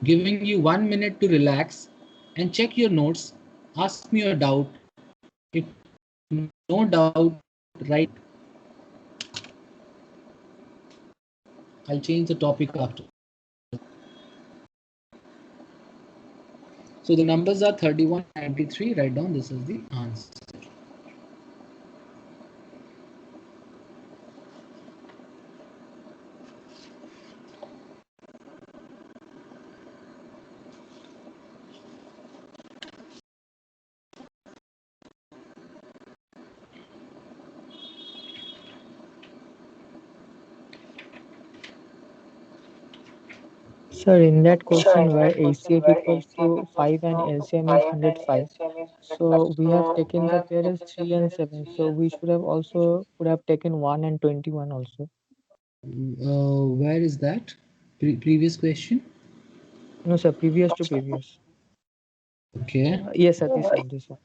Giving you 1 minute to relax and check your notes. Ask me your doubt. If no doubt, right? I'll change the topic after. So the numbers are 31, 93. Write down, this is the answer. Sir, in that question where ACF equals to 5 and LCM is 105, so we have taken the pair as 3 and 7. So we should have also would have taken 1 and 21 also. Where is that? Previous question? No, sir, previous to previous. Okay. Yes, sir, this one, this one.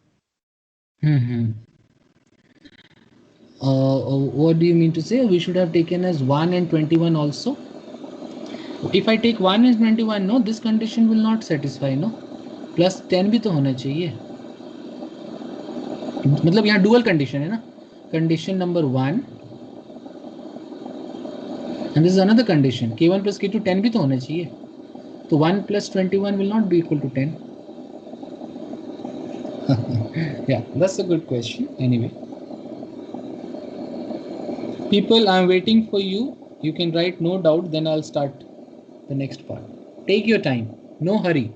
What do you mean to say? We should have taken as 1 and 21 also. If I take 1 and 21, no, this condition will not satisfy, no. Plus 10 भी तो होना चाहिए. मतलब यहाँ dual condition है ना. Condition number 1 and this is another condition. K1 plus K2 10 भी तो होना चाहिए. तो 1 plus 21 will not be equal to 10. Yeah, that's a good question. Anyway, people, I'm waiting for you. You can write no doubt, then I'll start the next part. Take your time, no hurry.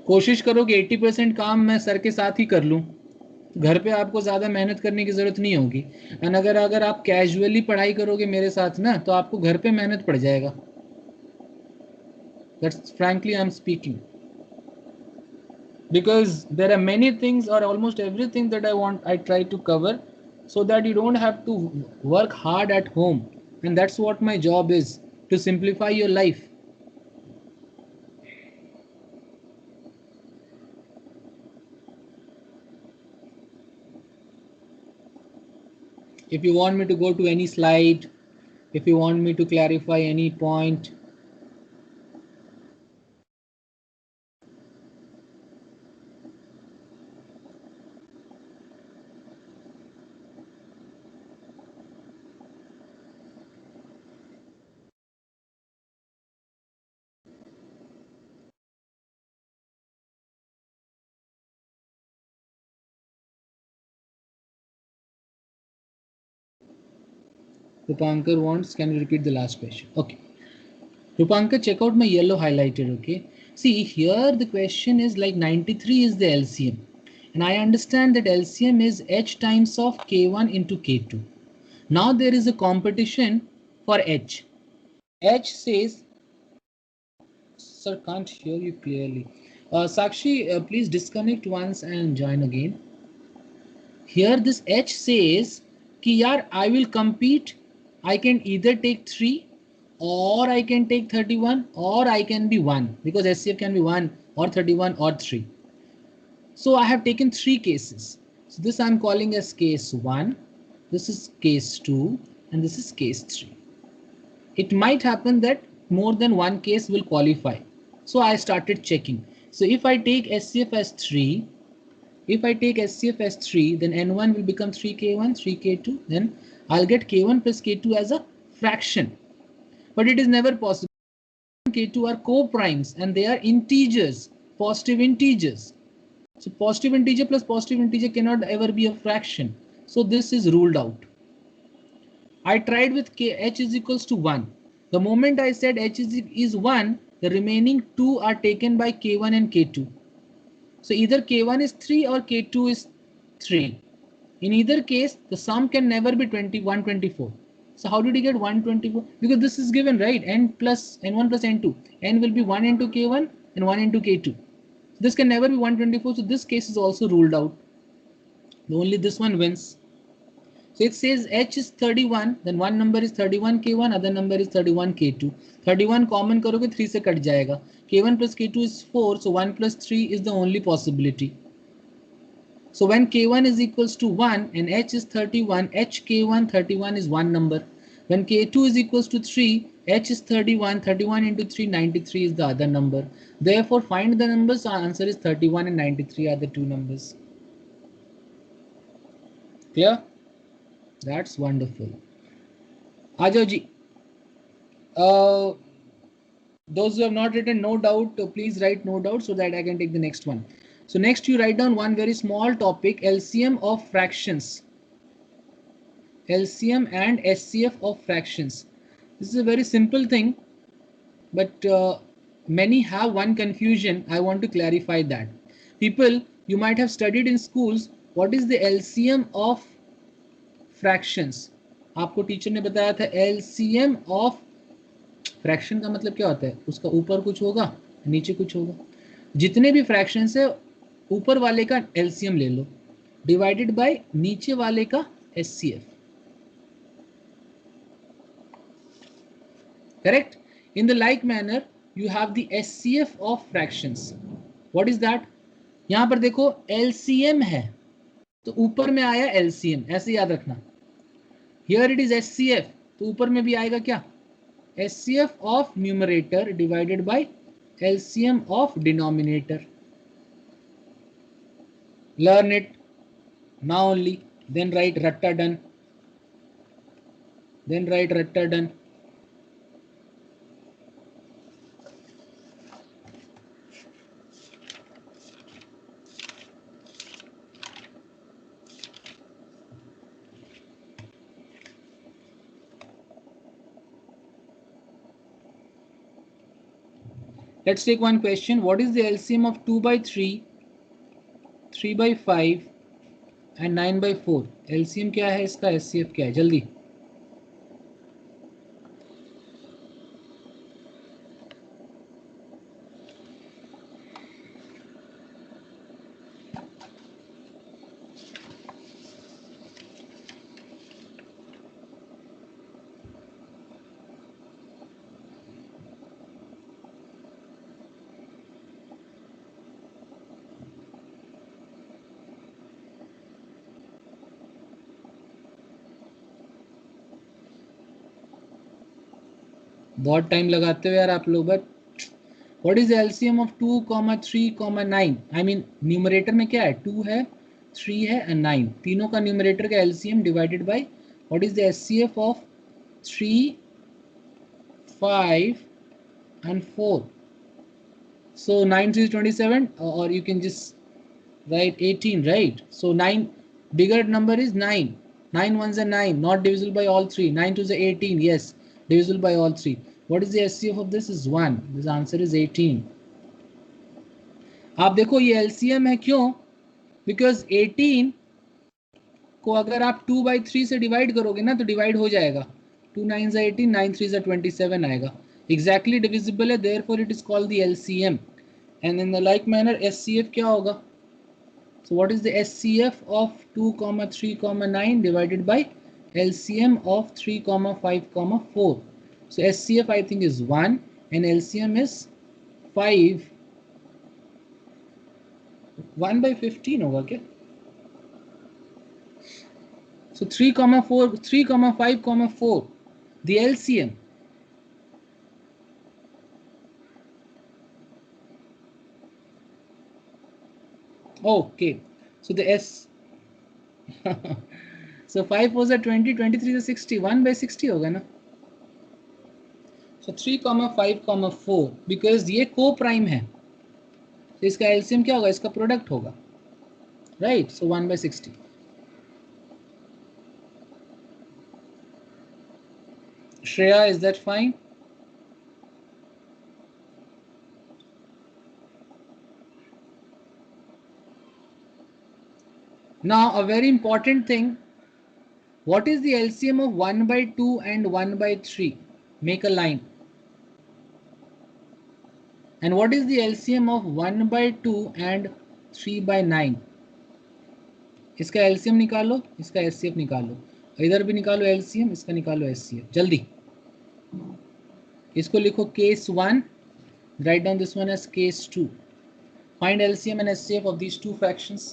कोशिश करो कि 80% काम मैं sir के साथ ही कर लूँ. घर पे आपको ज़्यादा मेहनत करने की ज़रूरत नहीं होगी. एंड अगर आप कैजुअली पढ़ाई करोगे मेरे साथ ना, तो आपको घर पे मेहनत पड़ जाएगा. That's frankly I'm speaking. Because there are many things or almost everything that I try to cover so that you don't have to work hard at home. And that's what my job is, to simplify your life. If you want me to go to any slide, if you want me to clarify any point, Rupankar wants, can you repeat the last question? Okay. Rupankar, check out my yellow highlighted, okay? See, here the question is like 93 is the LCM. And I understand that LCM is H times of K1 into K2. Now there is a competition for H. H says, sir, can't hear you clearly. Sakshi, please disconnect once and join again. Here this H says, ki yaar, I will compete. I can either take 3 or I can take 31 or I can be 1 because SCF can be 1 or 31 or 3. So I have taken 3 cases. So this I'm calling as case 1. This is case 2 and this is case 3. It might happen that more than one case will qualify. So I started checking. So if I take SCF as 3, if I take SCF as 3, then N1 will become 3K1, 3K2. Then I'll get K1 plus K2 as a fraction. But it is never possible. K2 are co-primes and they are integers, positive integers. So positive integer plus positive integer cannot ever be a fraction. So this is ruled out. I tried with H is equals to 1. The moment I said H is 1, the remaining 2 are taken by K1 and K2. So either K1 is 3 or K2 is 3. In either case, the sum can never be 124. So how did you get 124? Because this is given, right? N1 plus N2. N will be 1 into K1 and 1 into K2. This can never be 124. So this case is also ruled out. Only this one wins. So it says H is 31, then one number is 31K1, other number is 31K2. 31 common करोगे 3 से cut जाएगा. K1 plus K2 is 4, so 1 plus 3 is the only possibility. So when K1 is equals to 1 and H is 31, HK1 31 is one number. When K2 is equals to 3, H is 31, 31 into 3, 93 is the other number. Therefore find the numbers, our answer is 31 and 93 are the two numbers. Clear? That's wonderful. Ajo ji. Those who have not written no doubt, please write no doubt so that I can take the next one. So next you write down one very small topic, LCM of fractions. LCM and SCF of fractions. This is a very simple thing, but many have one confusion. I want to clarify that. People, you might have studied in schools, what is the LCM of fractions? आपको teacher ने बताया था LCM of fraction का मतलब क्या होता है, उसका ऊपर कुछ होगा नीचे कुछ होगा. जितने भी फ्रैक्शंस है ऊपर वाले का एलसीएम ले लो डिवाइडेड बाय नीचे वाले का HCF. Correct. In the like manner you have the HCF of fractions. What is that? यहां पर देखो एलसीएम है तो ऊपर में आया एलसीएम, ऐसे याद रखना. हियर इट इज एचसीएफ तो ऊपर में भी आएगा क्या, HCF of numerator divided by LCM of denominator. Learn it now only. Then write ratta done. Then write ratta done. Let's take one question. What is the LCM of 2 by 3, 3 by 5 and 9 by 4? LCM क्या है इसका, HCF क्या है? जल्दी. बहुत time लगाते हो यार आप लोग. But what is LCM of 2, 3, 9? I mean numerator में क्या है, 2 है, 3 है एंड 9. तीनों का न्यूमरेटर का LCM divided by what is the HCF of 3, 5 and 4. So 9 is 27, or you can just write 18, right? So 9 bigger number is 9. 9 ones are 9, not divisible by all three. 9 twos are 18, yes, divisible by all three. What is the SCF of this? Is 1. This answer is 18. आप देखो ये LCM है, क्यों? Because 18 को अगर आप 2/3 से divide करोगे ना तो डिवाइड हो जाएगा. 2 9s are 18, 9 3s are 27 आएगा. Exactly divisible है, therefore it is called the LCM. And in the like manner SCF क्या होगा? So what is the SCF of 2, 3, 9 divided by LCM of 3, 5, 4? So SCF I think is 1 and LCM is 5. 1/15 होगा क्या? So 3, 4, 3, 5, 4. The LCM. Okay. So the S. So 5 4s are 20, 23 is 60. 1/60 होगा ना? So 3, 5, 4. Because ये co-prime है. तो इसका LCM क्या होगा? इसका प्रोडक्ट होगा. Right? So 1/60. Shreya, is that fine? Now a very important thing. What is the LCM of 1/2 and 1/3? Make a line. And what is the LCM of 1/2 and 3/9? इसका LCM निकालो, इसका SCF निकालो. इधर भी निकालो LCM, इसका निकालो SCF. जल्दी. इसको लिखो case 1. Write down this one as case 2. Find LCM and SCF of these two fractions.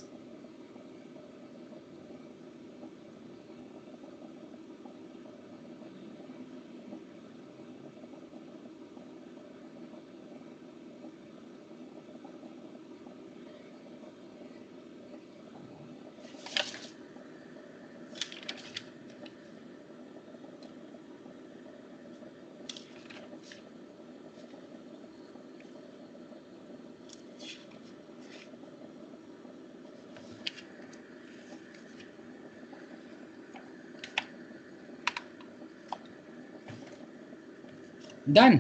Done.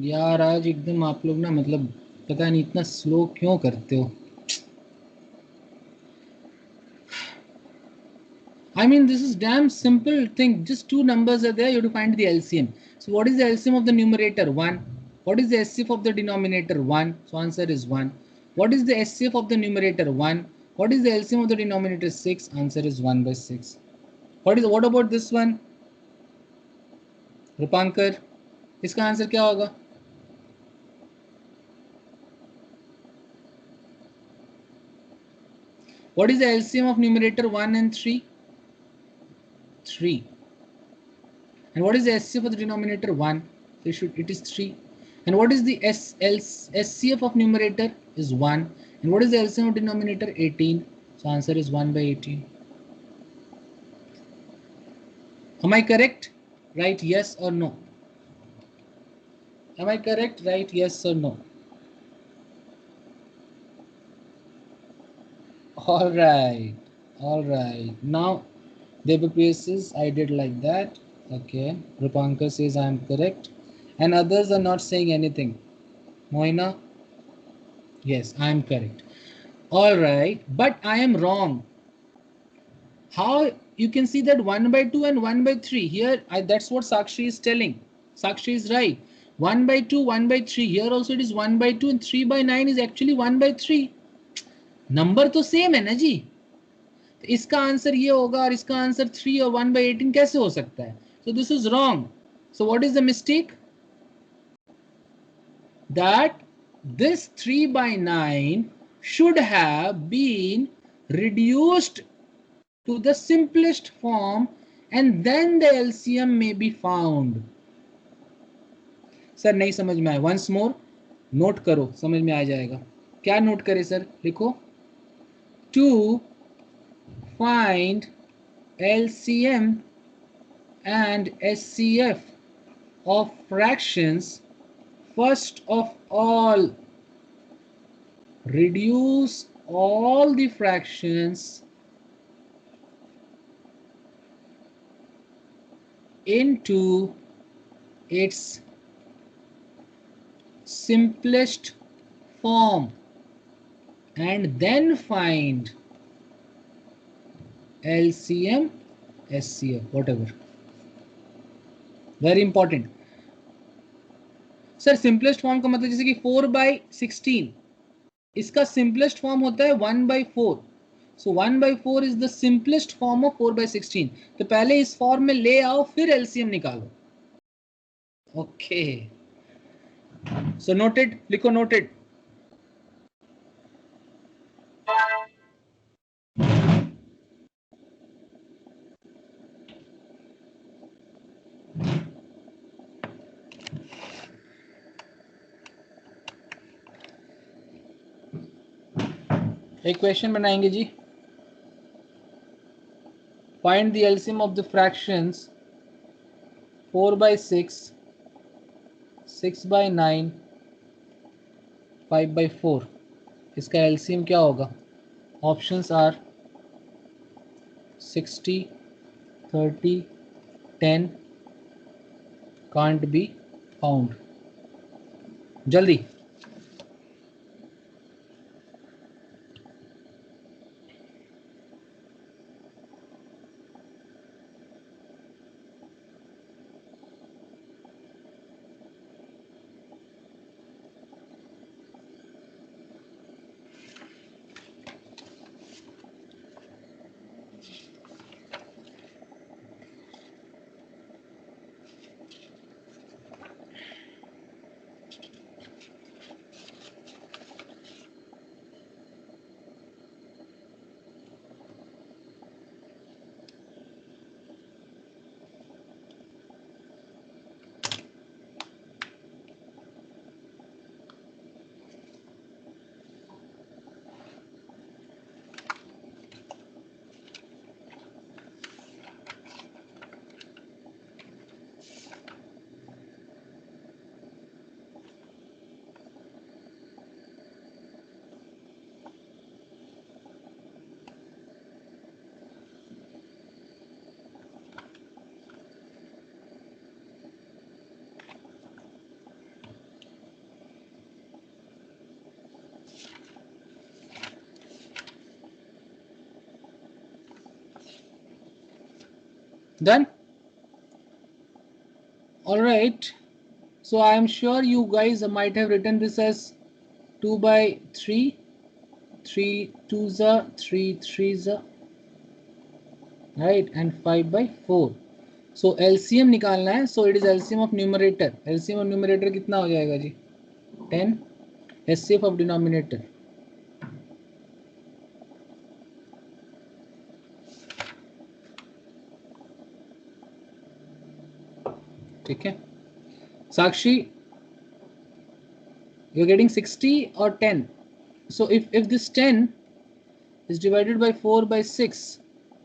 यार आज एकदम आप लोग ना मतलब पता नहीं इतना स्लो क्यों करते हो. I mean this is damn simple thing. Just two numbers are there. You have to find the LCM. So what is the LCM of the numerator? 1. What is the SCF of the denominator? 1. So answer is 1. What is the SCF of the numerator? 1. What is the LCM of the denominator? 6. Answer is 1/6. What about this one? रूपांकर, इसका answer क्या होगा? What is the LCM of numerator 1 and 3? 3. And what is the SCF of the denominator? 1. So it is 3. And what is the SCF of numerator? Is 1. And what is the LCM of denominator? 18. So answer is 1/18. Am I correct? Right, yes or no? Am I correct? Right, yes or no? All right. Now, Devapriya says I did like that. Okay. Rupankar says I am correct. And others are not saying anything. Moina? Yes, I am correct. All right. But I am wrong. How you can see that 1/2 and 1/3 here, that's what Sakshi is telling. Sakshi is right. 1/2, 1/3. Here also it is 1/2 and 3/9 is actually 1/3. Number तो same है ना जी. तो इसका answer ये होगा और इसका answer 3 और 1/18 कैसे हो सकता है? So this is wrong. So what is the mistake? That this 3/9 should have been reduced to the simplest form and then the LCM may be found. Sir नहीं समझ में आया. Once more नोट करो, समझ में आ जाएगा. क्या नोट करें सर? लिखो. To find LCM and SCF of fractions, first of all reduce all the fractions into its simplest form and then find LCM, SCF, whatever. Very important. Sir simplest form का मतलब जैसे कि 4/16, इसका simplest form होता है 1/4. सो 1/4 is the simplest form of 4/16. तो पहले इस फॉर्म में ले आओ, फिर एलसीएम निकालो. ओके, सो नोटेड, लिखो नोटेड. एक क्वेश्चन बनाएंगे जी. Find the LCM of the fractions 4/6, 6/9, 5/4. इसका एलसीएम क्या होगा? Options are 60, 30, 10, can't be found. जल्दी. Done? All right. So I am sure you guys might have written this as 2/3, 3 2s, 3 3s, right, and 5/4. So LCM निकालना है. So it is LCM of numerator. LCM of numerator कितना हो जाएगा जी? 10. SCF of denominator. ठीक है. Sakshi, you're getting 60 or 10. So if this 10 is divided by 4/6,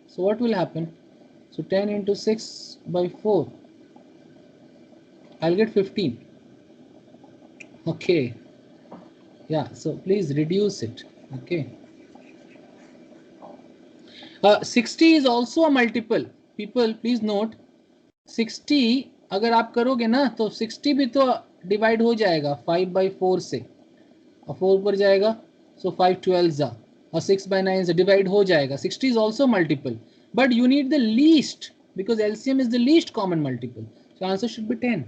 so what will happen? So 10 into 6/4, I'll get 15. Okay, yeah, so please reduce it. Okay, 60 is also a multiple. People please note, 60 अगर आप करोगे ना तो 60 भी तो divide हो जाएगा 5/4 से, और 4 पर जाएगा, so 5 12s और 6/9 से डिवाइड हो जाएगा. 60 is also multiple, but you need the least because LCM is the least common multiple. So answer should be 10.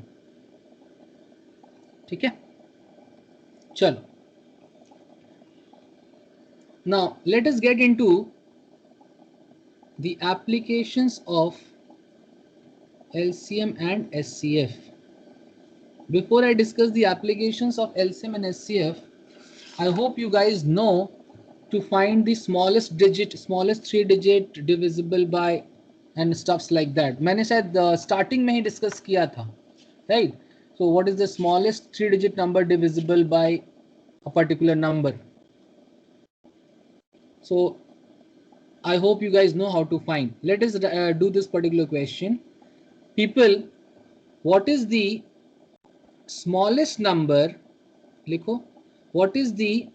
ठीक है, चलो. Now let us get into the applications of LCM and SCF. Before I discuss the applications of LCM and SCF, I hope you guys know to find the smallest digit, smallest 3-digit divisible by and stuffs like that. मैंने शायद starting में ही discuss किया था, right? So what is the smallest 3-digit number divisible by a particular number? So I hope you guys know how to find. Let us do this particular question. People, what is the smallest number? लिखो, what is the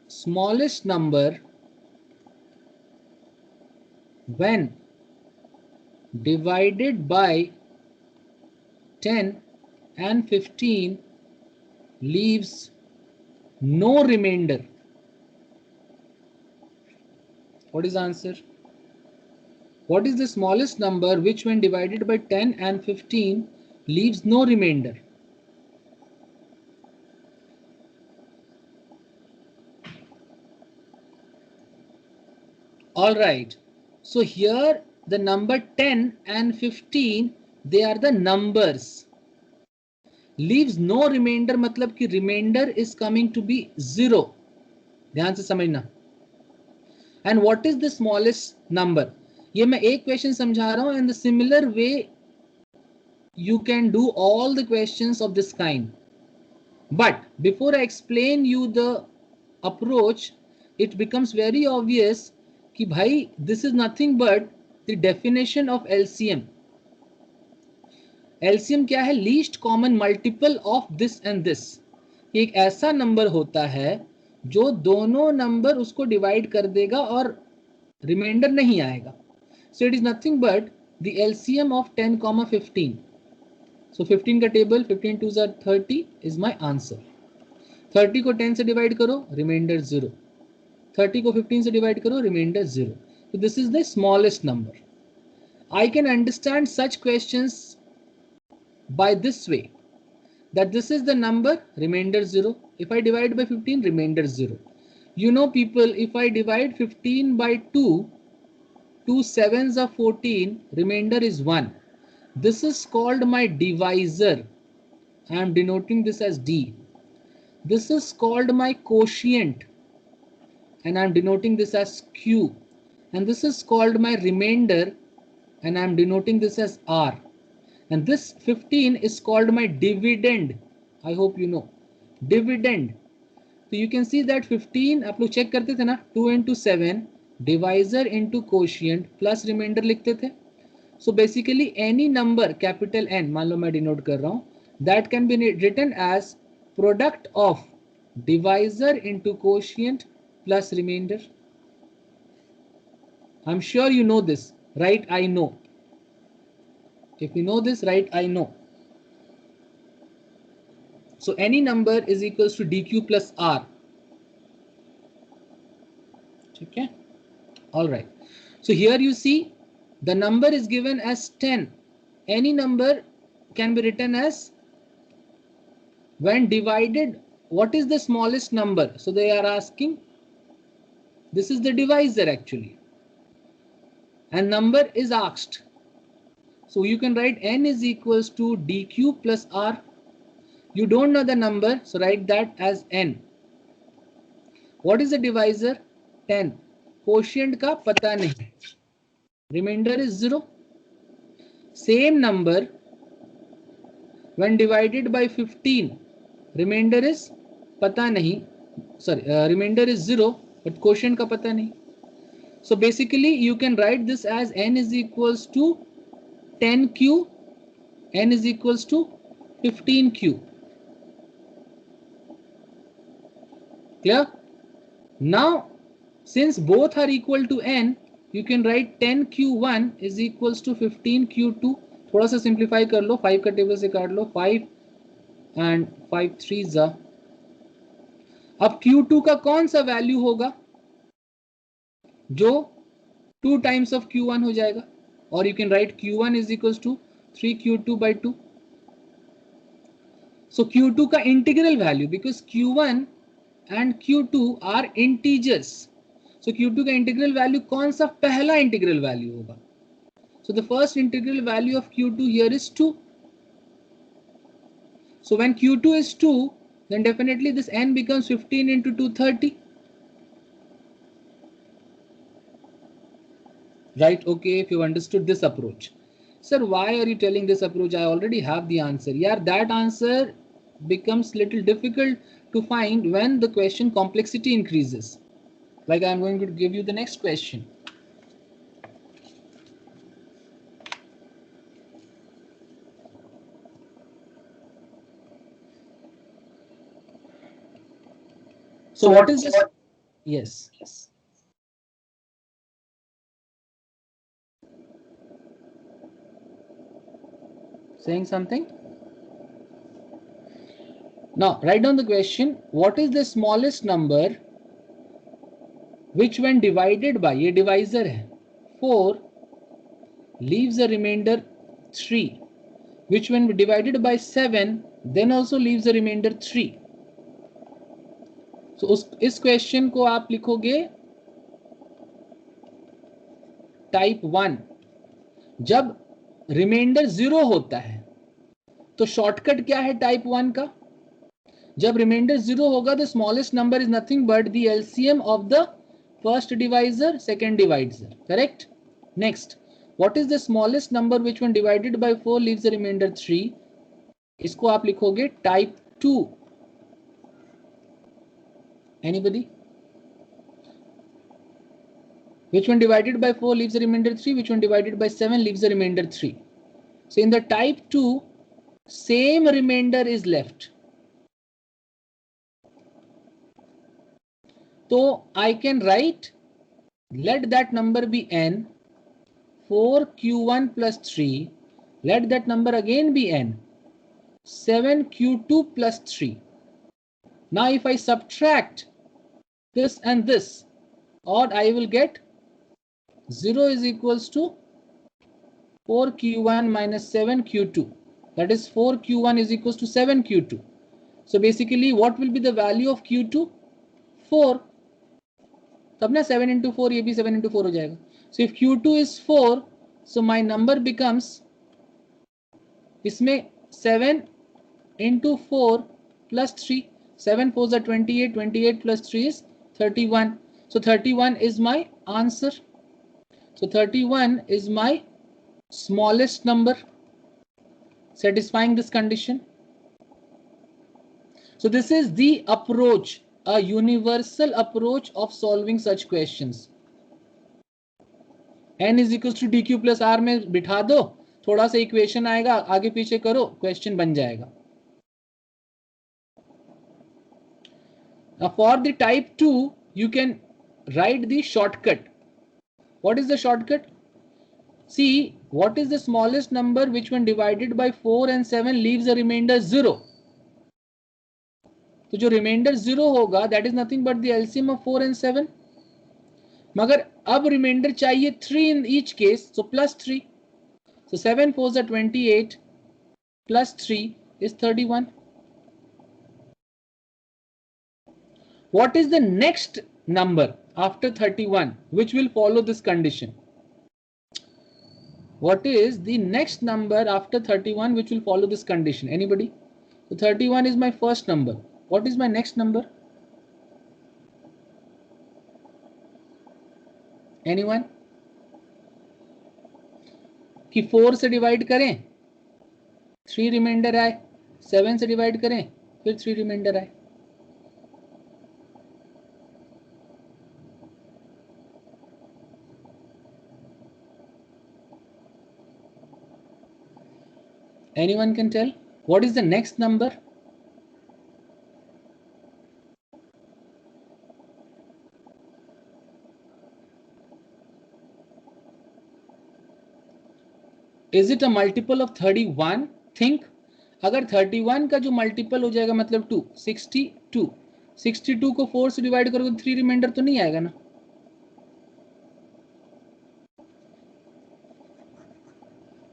smallest number when divided by 10 and 15 leaves no remainder. What is the answer? What is the smallest number which when divided by 10 and 15 leaves no remainder? All right. So here the number 10 and 15, they are the numbers. Leaves no remainder मतलब कि remainder is coming to be 0. ध्यान से समझना. And what is the smallest number? ये मैं एक question समझा रहा हूँ, and the similar way you can do all the questions of this kind. But before I explain you the approach, it becomes very obvious कि भाई this is nothing but the definition of LCM. LCM क्या है? Least common multiple of this and this. एक ऐसा number होता है जो दोनों नंबर उसको डिवाइड कर देगा और रिमाइंडर नहीं आएगा. So it is nothing but the LCM of 10, 15. सो 15 का टेबल 15 2 30 इज माय आंसर. 30 को 10 से डिवाइड करो, रिमाइंडर 0. 30 को 15 से डिवाइड करो, reminder 0. So this is the smallest number. I can understand such questions by this way, that this is the number, remainder 0. If I divide by 15, remainder 0. You know people, if I divide 15 by 2, 2 sevens are 14, remainder is 1. This is called my divisor. I am denoting this as D. This is called my quotient, and I am denoting this as Q. And this is called my remainder, and I am denoting this as R. And this 15 is called my dividend. I hope you know dividend. So you can see that 15 आप लोग check करते थे ना, 2 into 7 divisor into quotient plus remainder लिखते थे. So basically any number capital N, मान लो मैं denote कर रहा हूँ, that can be written as product of divisor into quotient plus remainder. I'm sure you know this, right? I know. If you know this, right, I know. So any number is equals to dq plus r. Okay. All right. So here you see the number is given as 10. Any number can be written as when divided. What is the smallest number? So they are asking. This is the divisor actually. And number is asked. So you can write n is equals to dq plus r. You don't know the number, so write that as n. What is the divisor? 10. Quotient का पता नहीं. Remainder is 0. Same number when divided by 15. Remainder is पता नहीं. Sorry, remainder is 0, but quotient का पता नहीं. So basically you can write this as n is equals to 10q, n is equals to 15q. Clear? Now, since both are equal to n, you can write 10q1 is equals to 15q2. थोड़ा सा simplify कर लो, 5 का table से काट लो, 5 and 5 3s are. अब q2 का कौन सा वैल्यू होगा जो 2 times of q1 हो जाएगा? और you can write q1 is equals to 3q2 by 2. So q2 का integral value, because q1 and q2 are integers. So q2 का integral value कौन सा पहला integral value होगा? So the first integral value of q2 here is 2. So when q2 is 2, then definitely this n becomes 15 into 2, 30. Right? Okay, if you understood this approach. Sir, why are you telling this approach? I already have the answer. Yeah, that answer becomes little difficult to find when the question complexity increases. Like I'm going to give you the next question. So what is this? Yes. Saying something? Now write down the question. What is the smallest number which when divided by, ये divisor है, 4 leaves a remainder 3, which when divided by 7 then also leaves a remainder 3. So इस question को आप लिखोगे type 1. जब remainder 0 होता है तो शॉर्टकट क्या है टाइप 1 का? जब रिमाइंडर 0 होगा the smallest number is nothing but the LCM of the first divisor second divisor. Correct. Next, what is the smallest number which when divided by 4 leaves the remainder 3? इसको आप लिखोगे type 2. Anybody? Which one divided by 4 leaves the remainder 3? Which one divided by 7 leaves the remainder 3? So in the type 2, same remainder is left. So I can write, let that number be n, 4q1 plus 3, let that number again be n, 7q2 plus 3. Now if I subtract this and this, or I will get 0 is equals to 4q1 minus 7q2. That is 4q1 is equals to 7q2. So basically what will be the value of q2? 4. तब ना 7 into 4 ये भी 7 into 4 हो जाएगा. So if q2 is 4, so my number becomes, इसमें 7 into 4 plus 3. 7 4s are 28. 28 plus 3 is 31. So 31 is my answer. So 31 is my smallest number satisfying this condition. So this is the approach, a universal approach of solving such questions. n is equals to dq plus r में बिठा दो, थोड़ा सा equation आएगा, आगे पीछे करो, question बन जाएगा. Now for the type 2, you can write the shortcut. What is the shortcut? See, what is the smallest number which when divided by 4 and 7 leaves a remainder 0? तो जो remainder 0 होगा that is nothing but the LCM of 4 and 7. मगर अब remainder चाहिए 3 in each case, so plus 3. So 7 4s are 28 plus 3 is 31. What is the next number after 31 which will follow this condition? What is the next number after 31 which will follow this condition? Anybody? So 31 is my first number. What is my next number? Anyone? कि 4 से divide करें 3 reminder आए, 7 से divide करें फिर 3 reminder आए. Anyone can tell what is the next number? Is it a multiple of 31? Think. अगर 31 का जो मल्टीपल हो जाएगा मतलब 2, 62. 62 को 4 से डिवाइड करोगे तो 3 रिमाइंडर तो नहीं आएगा ना.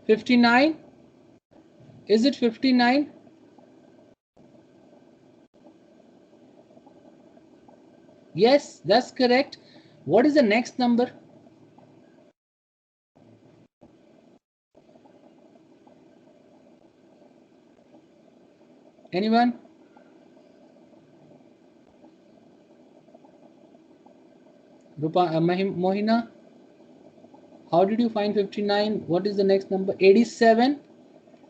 $59. Is it 59? Yes, that's correct. What is the next number? Anyone? Mohina, how did you find 59? What is the next number? 87.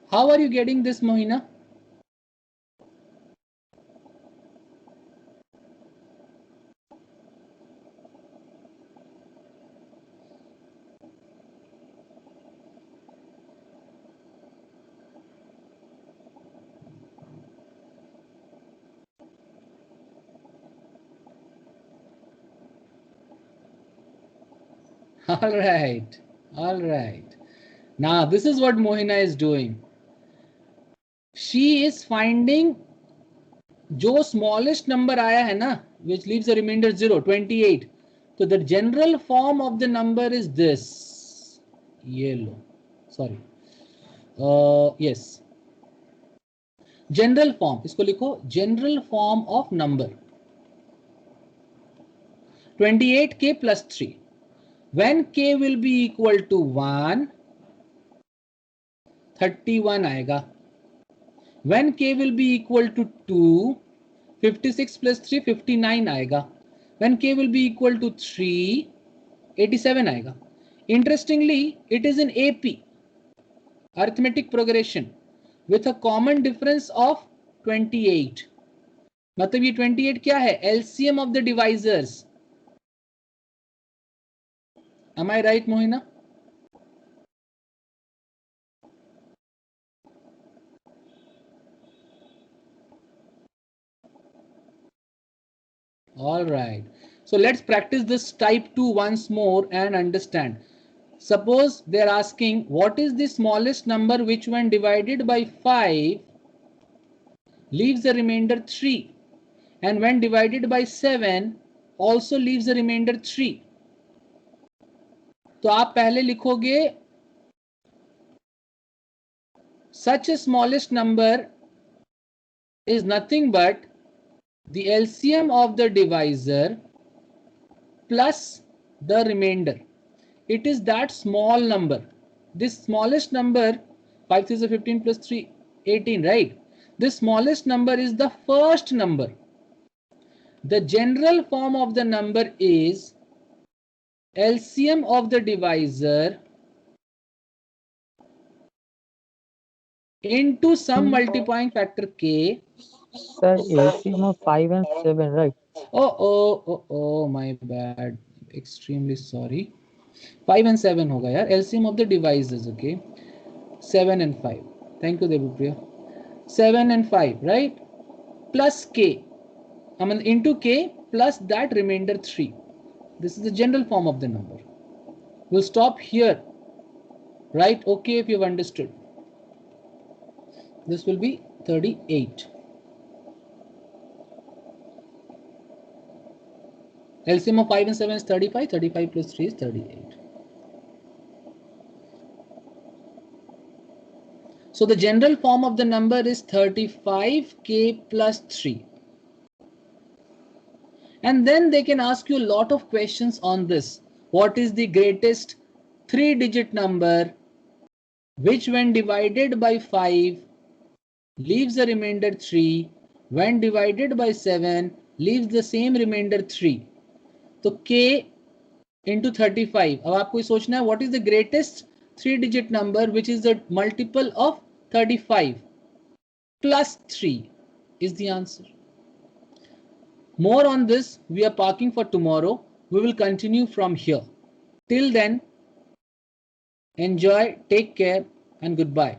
How are you getting this, Mohina? All right. Now this is what Mohina is doing. she is finding जो smallest number आया है ना, which leaves the remainder 0, 28. So the general form of the number is this. ये लो, sorry. Yes. General form, इसको लिखो general form of number. 28k plus 3. When k will be equal to 1, 31 आएगा. When k will be equal to 2, 56 plus 3, 59 आएगा. When k will be equal to 3, 87 आएगा. Interestingly, it is in AP, arithmetic progression, with a common difference of 28. मतलब ये 28 क्या है? LCM of the divisors. Am I right, Mohina? All right. So let's practice this type 2 once more and understand. Suppose they're asking what is the smallest number which when divided by 5 leaves the remainder 3, and when divided by 7 also leaves the remainder 3. तो आप पहले लिखोगे such a smallest number is nothing but the LCM of the divisor plus the remainder. It is that small number. This smallest number, 5 3 is 15 plus 3, 18, right? This smallest number is the first number. The general form of the number is LCM of the divisor into some multiplying factor k. Sir, LCM of 5 and 7, right? Oh, my bad. Extremely sorry. 5 and 7 होगा यार. LCM of the divisors, okay? 7 and 5. Thank you, Debupriya. 7 and 5, right? Plus k. I mean into k plus that remainder 3. This is the general form of the number. We'll stop here. Right? Okay, if you've understood. This will be 38. LCM of 5 and 7 is 35. 35 plus 3 is 38. So the general form of the number is 35k plus 3. And then they can ask you a lot of questions on this. What is the greatest 3-digit number which when divided by 5 leaves the remainder 3, when divided by 7 leaves the same remainder 3. तो k into 35. अब आपको सोचना है what is the greatest 3-digit number which is the multiple of 35 plus 3 is the answer. More on this we are parking for tomorrow. We will continue from here. Till then, enjoy, take care, and goodbye.